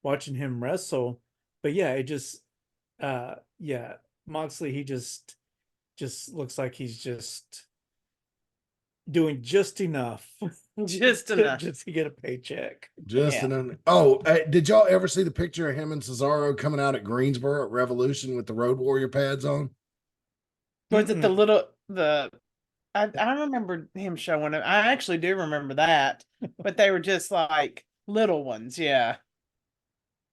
watching him wrestle. But yeah, it just Moxley, he just looks like he's just doing just enough. Just enough. Just to get a paycheck. Enough. Oh, did y'all ever see the picture of him and Cesaro coming out at Greensboro at Revolution with the Road Warrior pads on? Was it I remember him showing it. I actually do remember that, but they were just like little ones. Yeah.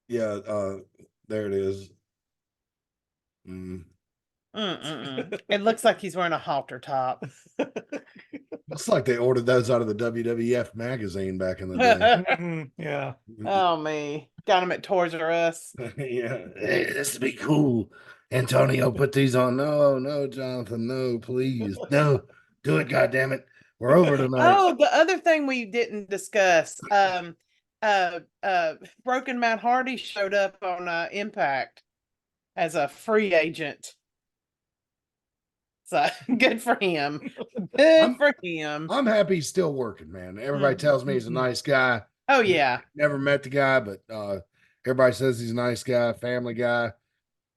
Yeah. There it is. It looks like he's wearing a halter top. Looks like they ordered those out of the WWF magazine back in the day. Yeah. Oh, me. Got him at Toys R Us. Yeah. Hey, this would be cool. Antonio, put these on. No, Jonathan. No, please. No. Do it, goddammit. We're over tonight. Oh, the other thing we didn't discuss. Broken Matt Hardy showed up on Impact as a free agent. So good for him. For him. I'm happy he's still working, man. Everybody tells me he's a nice guy. Oh yeah. Never met the guy, but everybody says he's a nice guy, family guy,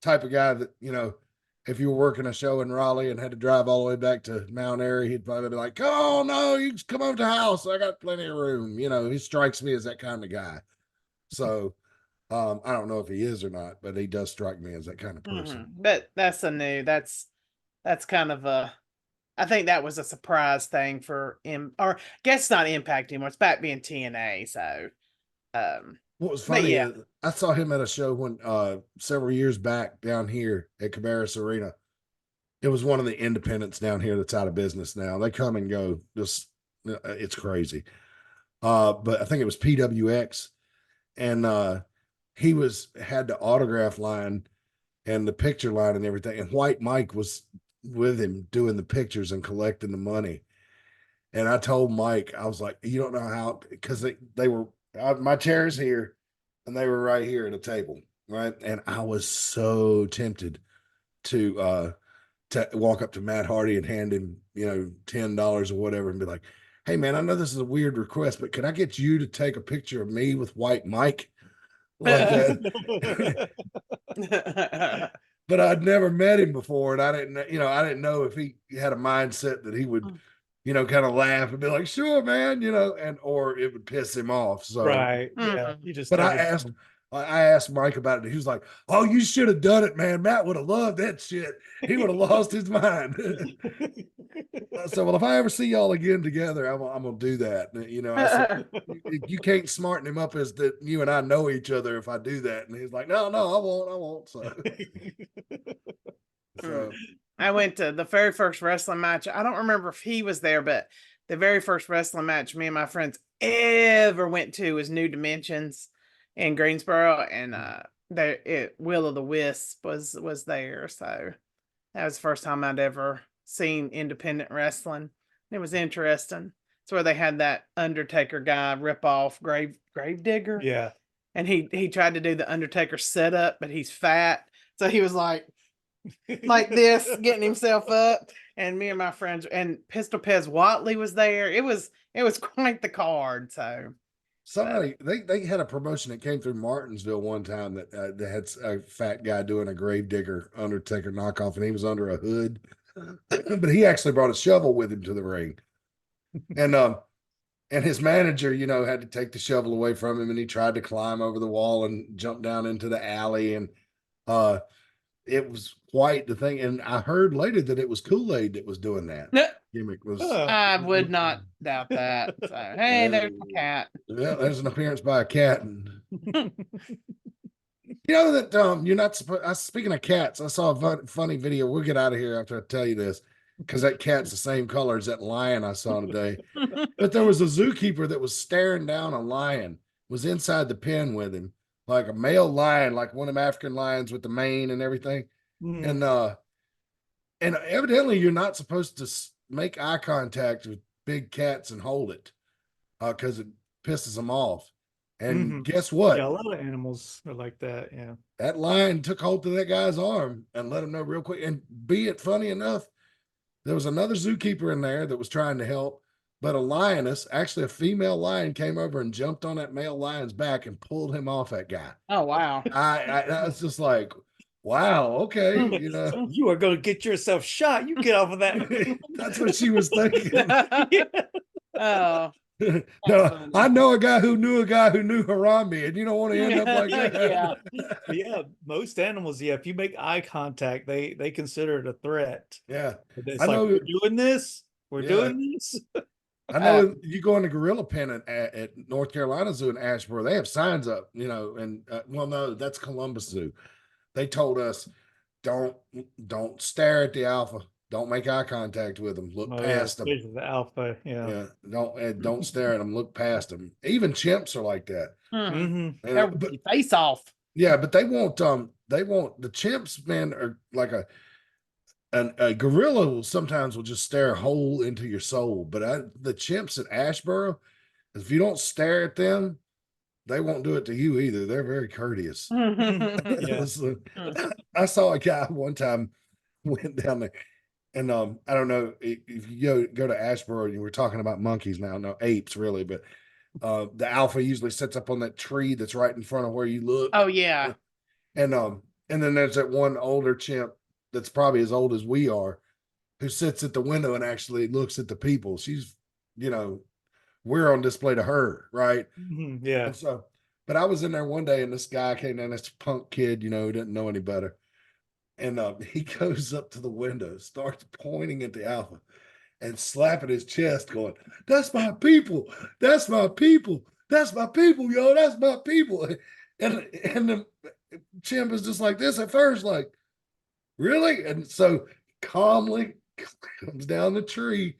type of guy that, if you were working a show in Raleigh and had to drive all the way back to Mount Airy, he'd probably be like, "Oh no, you just come over to the house. I got plenty of room." He strikes me as that kind of guy. So I don't know if he is or not, but he does strike me as that kind of person. But that's kind of I think that was a surprise thing for him, or I guess not Impact anymore. It's back being TNA. So what was funny is I saw him at a show when several years back down here at Cabarrus Arena. It was one of the independents down here that's out of business now. They come and go. Just it's crazy. But I think it was PWX, and he had the autograph line and the picture line and everything. And White Mike was with him doing the pictures and collecting the money. And I told Mike, I was like, you don't know how, because they were, my chair's here and they were right here at a table, right? And I was so tempted to walk up to Matt Hardy and hand him, $10 or whatever and be like, hey man, I know this is a weird request, but can I get you to take a picture of me with White Mike? Like that. But I'd never met him before, and I didn't know if he had a mindset that he would, kind of laugh and be like, sure, man, or it would piss him off. So Right. Yeah. You just but I never asked Mike about it, and he was like, oh, you should have done it, man. Matt would have loved that shit. He would have lost his mind. So, well, if I ever see y'all again together, I'm gonna do that. I said, you can't smarten him up as that you and I know each other if I do that. And he's like, no, I won't. So I went to the very first wrestling match. I don't remember if he was there, but the very first wrestling match me and my friends ever went to was New Dimensions in Greensboro, and Will of the Wisp was there. So that was the first time I'd ever seen independent wrestling. It was interesting. It's where they had that Undertaker guy rip off Gravedigger. Yeah. And he tried to do the Undertaker setup, but he's fat. So he was like this, getting himself up. And me and my friends and Pistol Pez Watley was there. It was quite the card. So somebody they had a promotion that came through Martinsville one time that they had a fat guy doing a Gravedigger Undertaker knockoff, and he was under a hood, but he actually brought a shovel with him to the ring, and his manager, had to take the shovel away from him, and he tried to climb over the wall and jump down into the alley, and it was quite the thing. And I heard later that it was Kool-Aid that was doing that. Gimmick was. I would not doubt that. So, hey, there's a cat. Yeah, there's an appearance by a cat. And that you're not supposed. Speaking of cats, I saw a funny video. We'll get out of here after I tell you this, because that cat's the same color as that lion I saw today. But there was a zookeeper that was staring down a lion, was inside the pen with him, like a male lion, like one of them African lions with the mane and everything. And evidently you're not supposed to make eye contact with big cats and hold it because it pisses them off. And guess what? Yeah, a lot of animals are like that. Yeah. That lion took hold of that guy's arm and let him know real quick. And be it funny enough, there was another zookeeper in there that was trying to help, but a lioness, actually a female lion, came over and jumped on that male lion's back and pulled him off that guy. Oh, wow. I was just like, wow, okay. You are going to get yourself shot. You get off of that. That's what she was thinking. Oh. No, I know a guy who knew Harambe, and you don't want to end up like that. Yeah, most animals, if you make eye contact, they consider it a threat. Yeah. It's I know we're doing this. We're doing this. I know you go in the gorilla pen at North Carolina Zoo in Asheboro, they have signs up, and no, that's Columbus Zoo. They told us, don't stare at the alpha. Don't make eye contact with them. Look past them. The alpha, yeah. Don't stare at them. Look past them. Even chimps are like that. But face off. Yeah, but they won't. The chimps, man, are like a gorilla will sometimes just stare a hole into your soul. But the chimps at Asheboro, if you don't stare at them, they won't do it to you either. They're very courteous. I saw a guy one time went down there. And I don't know if you go to Asheboro, you were talking about monkeys now, no apes really, but the alpha usually sits up on that tree that's right in front of where you look. Oh yeah. And then there's that one older chimp that's probably as old as we are, who sits at the window and actually looks at the people. She's, we're on display to her, right? Yeah. And so, but I was in there one day and this guy came in, this punk kid, who didn't know any better. And he goes up to the window, starts pointing at the alpha and slapping his chest, going, "That's my people. That's my people. That's my people, yo. That's my people." And the chimp is just like this at first, like, really? And so calmly comes down the tree.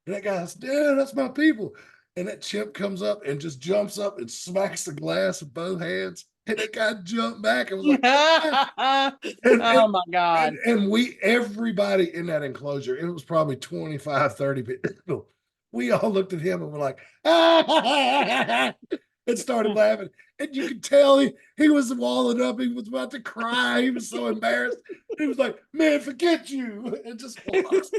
And that guy's, "Yeah, that's my people." And that chimp comes up and just jumps up and smacks the glass with both hands. And the guy jumped back and was like, "Ah." Oh my God. And everybody in that enclosure, it was probably 25, 30 people. We all looked at him and were like, "Ah," and started laughing. And you could tell he was walling up. He was about to cry. He was so embarrassed. He was like, "Man, forget you." And just walked.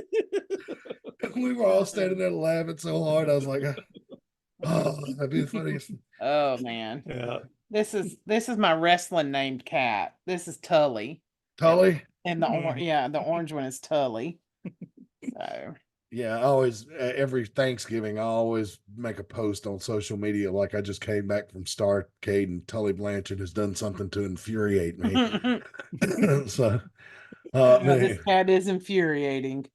And we were all standing there laughing so hard. I was like, "Oh, that'd be the funniest." Oh man. Yeah. This is my wrestling named cat. This is Tully. Tully? And the orange one is Tully. So Yeah, I always every Thanksgiving I always make a post on social media like I just came back from Starcade and Tully Blanchard has done something to infuriate me. So, this cat is infuriating.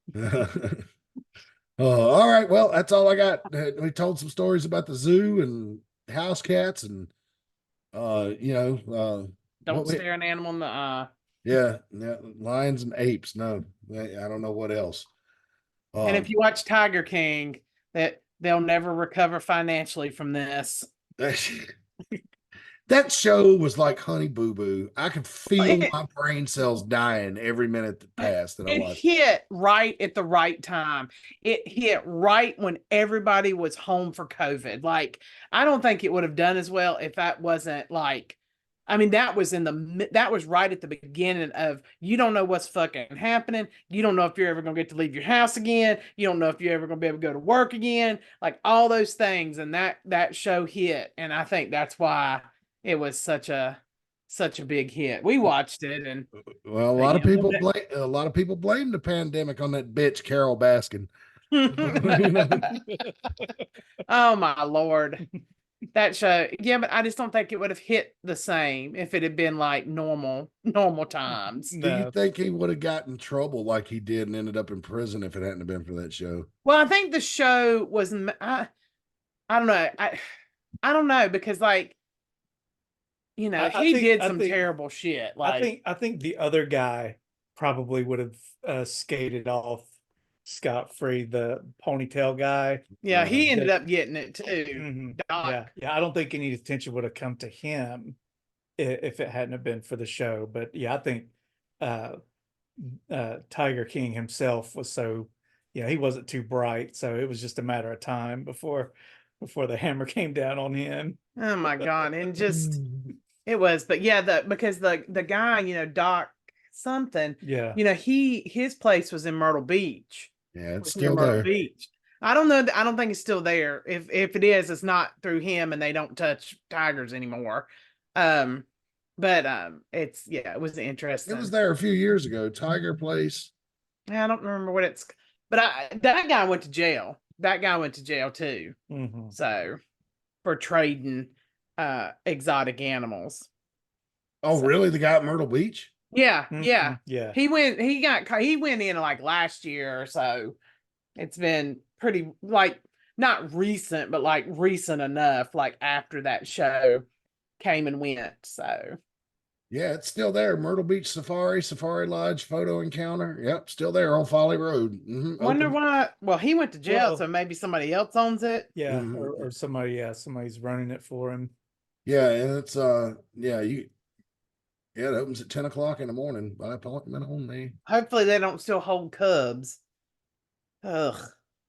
All right, well, that's all I got. We told some stories about the zoo and house cats and Don't stare an animal in the eye. yeah, lions and apes. No, I don't know what else. And if you watch Tiger King, that they'll never recover financially from this. That show was like Honey Boo Boo. I could feel my brain cells dying every minute that passed that I watched. It hit right at the right time. It hit right when everybody was home for COVID. Like, I don't think it would have done as well if that wasn't like, I mean, that was right at the beginning of, you don't know what's fucking happening. You don't know if you're ever going to get to leave your house again. You don't know if you're ever going to be able to go to work again. Like all those things. And that show hit. And I think that's why it was such a big hit. We watched it, and well, a lot of people blame the pandemic on that bitch Carol Baskin. Oh my Lord, that show. Yeah, but I just don't think it would have hit the same if it had been like normal times. Do you think he would have gotten in trouble like he did and ended up in prison if it hadn't been for that show? Well, I think the show was. I don't know. I don't know because like. He did some terrible shit. Like I think the other guy probably would have skated off scot-free, the ponytail guy. Yeah, he ended up getting it too. Mm-hmm. Yeah. I don't think any attention would have come to him if it hadn't have been for the show. But yeah, I think Tiger King himself was he wasn't too bright, so it was just a matter of time before the hammer came down on him. Oh my God. And just it was, but yeah, because the guy, Doc something, his place was in Myrtle Beach. Yeah, it's still there. Beach. I don't know. I don't think it's still there. If it is, it's not through him, and they don't touch tigers anymore. But it was interesting. It was there a few years ago. Tiger Place. I don't remember what it's, but that guy went to jail. That guy went to jail too. Mm-hmm. So for trading exotic animals. Oh, really? The guy at Myrtle Beach? Yeah, yeah. Yeah. He went in like last year or so. It's been pretty like not recent, but like recent enough, like after that show came and went. So yeah, it's still there. Myrtle Beach Safari Lodge photo encounter. Yep, still there on Folly Road. Mm-hmm. Wonder why. Well, he went to jail, so maybe somebody else owns it. Yeah, Mm-hmm. or somebody's running it for him. Yeah, and it's it opens at 10 o'clock in the morning by appointment only. Hopefully they don't still hold cubs. Ugh.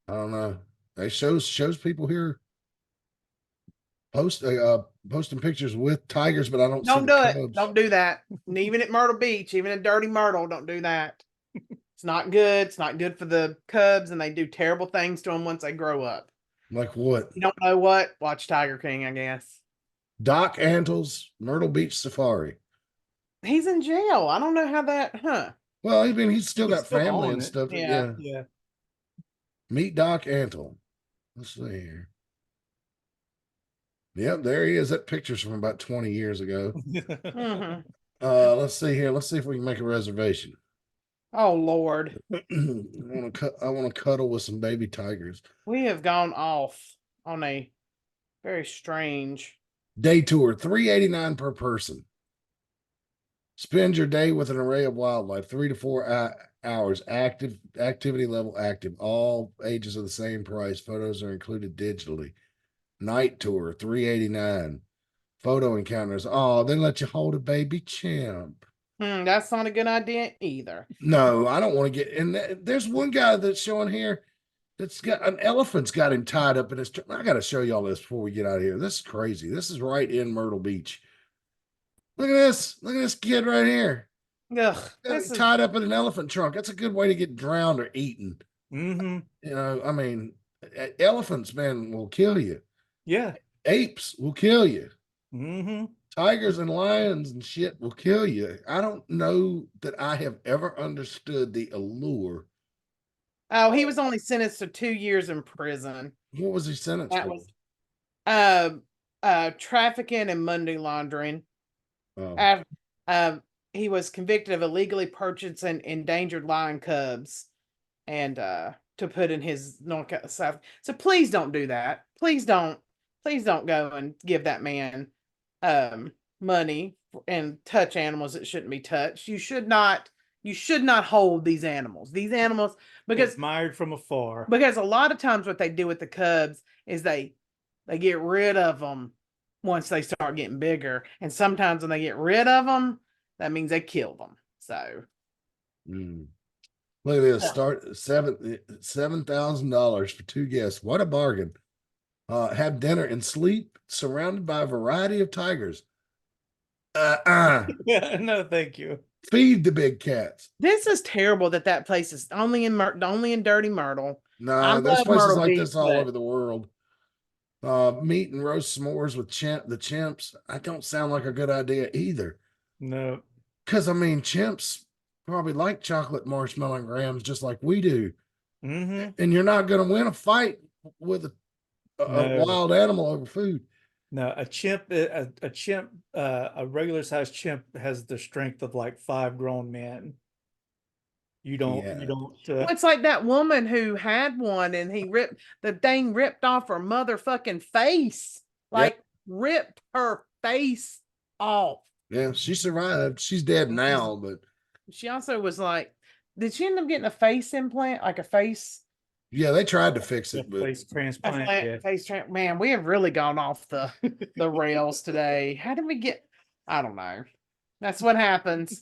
I don't know. They shows people here posting pictures with tigers, but I don't Don't see do the it. cubs. Don't do that. And even at Myrtle Beach, even in dirty Myrtle, don't do that. It's not good. It's not good for the cubs, and they do terrible things to them once they grow up. Like what? You don't know what? Watch Tiger King, I guess. Doc Antles, Myrtle Beach Safari. He's in jail. I don't know how that, Well, I mean, he's still got family and stuff. Yeah. Meet Doc Antle. Let's see here. Yep, there he is. That picture's from about 20 years ago. Mm-hmm. Let's see here. Let's see if we can make a reservation. Oh Lord. I want to cuddle with some baby tigers. We have gone off on a very strange Day tour, $389 per person. Spend your day with an array of wildlife, 3 to 4 hours. Activity level active. All ages are the same price. Photos are included digitally. Night tour, $389. photo encounters. Oh, they let you hold a baby chimp. That's not a good idea either. No, I don't want to get in. There's one guy that's showing here that's got an elephant's got him tied up in his. I got to show y'all this before we get out of here. This is crazy. This is right in Myrtle Beach. Look at this. Look at this kid right here. Ugh, this is Tied up in an elephant trunk. That's a good way to get drowned or eaten. Mm-hmm. You know, I mean, elephants, man, will kill you. Yeah. Apes will kill you. Mm-hmm. Tigers and lions and shit will kill you. I don't know that I have ever understood the allure. Oh, he was only sentenced to 2 years in prison. What was he sentenced That for? was trafficking and money laundering. Oh. He was convicted of illegally purchasing endangered lion cubs and to put in his North South. So please don't do that. Please don't go and give that man money and touch animals that shouldn't be touched. You should not hold these animals. Because admired from afar. Because a lot of times what they do with the cubs is they get rid of them once they start getting bigger. And sometimes when they get rid of them, that means they kill them. So Look at this. Start $7,000 for 2 guests. What a bargain. Have dinner and sleep surrounded by a variety of tigers. No, thank you. Feed the big cats. This is terrible that place is only in Dirty Myrtle. No, there's places like this all over the world. Meat and roast s'mores with the chimps. I don't sound like a good idea either. No. Because, I mean, chimps probably like chocolate marshmallow and grams just like we do. Mm-hmm. And you're not going to win a fight with a wild animal over food. No, a regular sized chimp has the strength of like 5 grown men. You don't. It's like that woman who had one and ripped off her motherfucking face. Ripped her face off. Yeah, she survived. She's dead now, but she also was like, did she end up getting a face implant? Like a face? Yeah, they tried to fix it, but face transplant. Man, we have really gone off the rails today. How did we get? I don't know. That's what happens.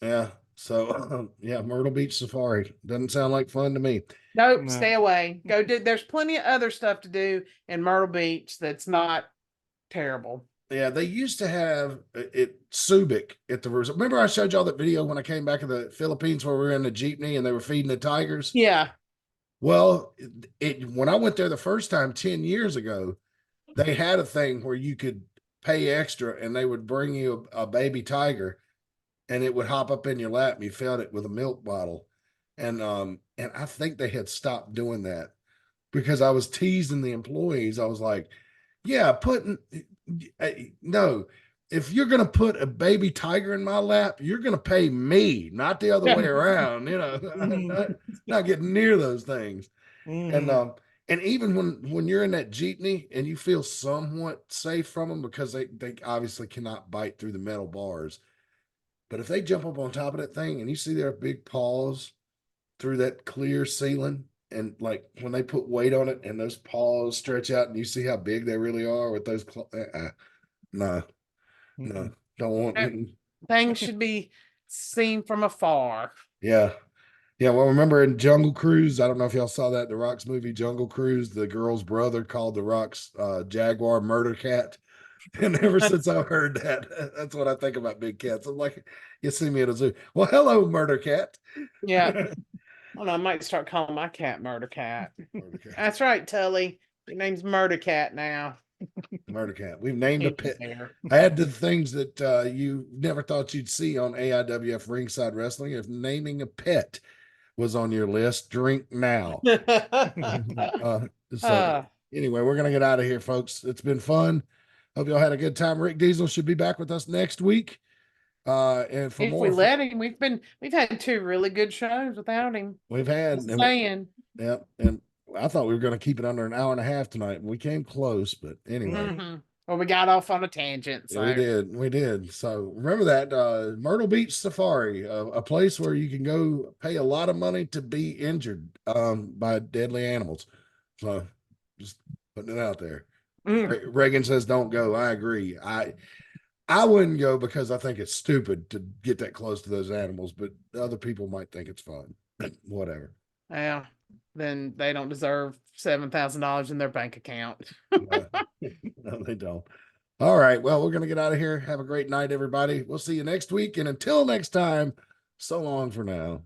Yeah. So Myrtle Beach Safari doesn't sound like fun to me. Nope, no. Stay away. Go do. There's plenty of other stuff to do in Myrtle Beach that's not terrible. Yeah, they used to have it Subic at the resort. Remember I showed y'all that video when I came back to the Philippines where we were in the jeepney and they were feeding the tigers? Yeah. Well, when I went there the first time 10 years ago, they had a thing where you could pay extra and they would bring you a baby tiger and it would hop up in your lap and you fed it with a milk bottle. And I think they had stopped doing that because I was teasing the employees. I was like, yeah, no, if you're going to put a baby tiger in my lap, you're going to pay me, not the other way around. You know, not getting near those things. And even when you're in that jeepney and you feel somewhat safe from them because they obviously cannot bite through the metal bars. But if they jump up on top of that thing and you see their big paws through that clear ceiling, and like when they put weight on it and those paws stretch out and you see how big they really are with those no, don't want things should be seen from afar. Yeah. Well, remember in Jungle Cruise, I don't know if y'all saw that, The Rock's movie Jungle Cruise, the girl's brother called The Rock's Jaguar Murder Cat. And ever since I've heard that, that's what I think about big cats. I'm like, you see me at a zoo. Well, hello, Murder Cat. Yeah. Well, I might start calling my cat Murder Cat. That's right, Tully. Your name's Murder Cat now. Murder Cat. We've named a pet. I had the things that you never thought you'd see on AIWF Ringside Wrestling. If naming a pet was on your list, drink now. Anyway, we're going to get out of here, folks. It's been fun. Hope y'all had a good time. Rick Diesel should be back with us next week. And for if we let him, we've had 2 really good shows without him. We've had saying. Yeah, and I thought we were going to keep it under an hour and a half tonight. We came close, but anyway. Well, we got off on a tangent. So. Yeah, we did. So remember that Myrtle Beach Safari, a place where you can go pay a lot of money to be injured by deadly animals. So just putting it out there. Reagan says don't go. I agree. I wouldn't go because I think it's stupid to get that close to those animals, but other people might think it's fun. Whatever. Yeah, then they don't deserve $7,000 in their bank account. No, no, they don't. All right. Well, we're gonna get out of here. Have a great night, everybody. We'll see you next week. And until next time, so long for now.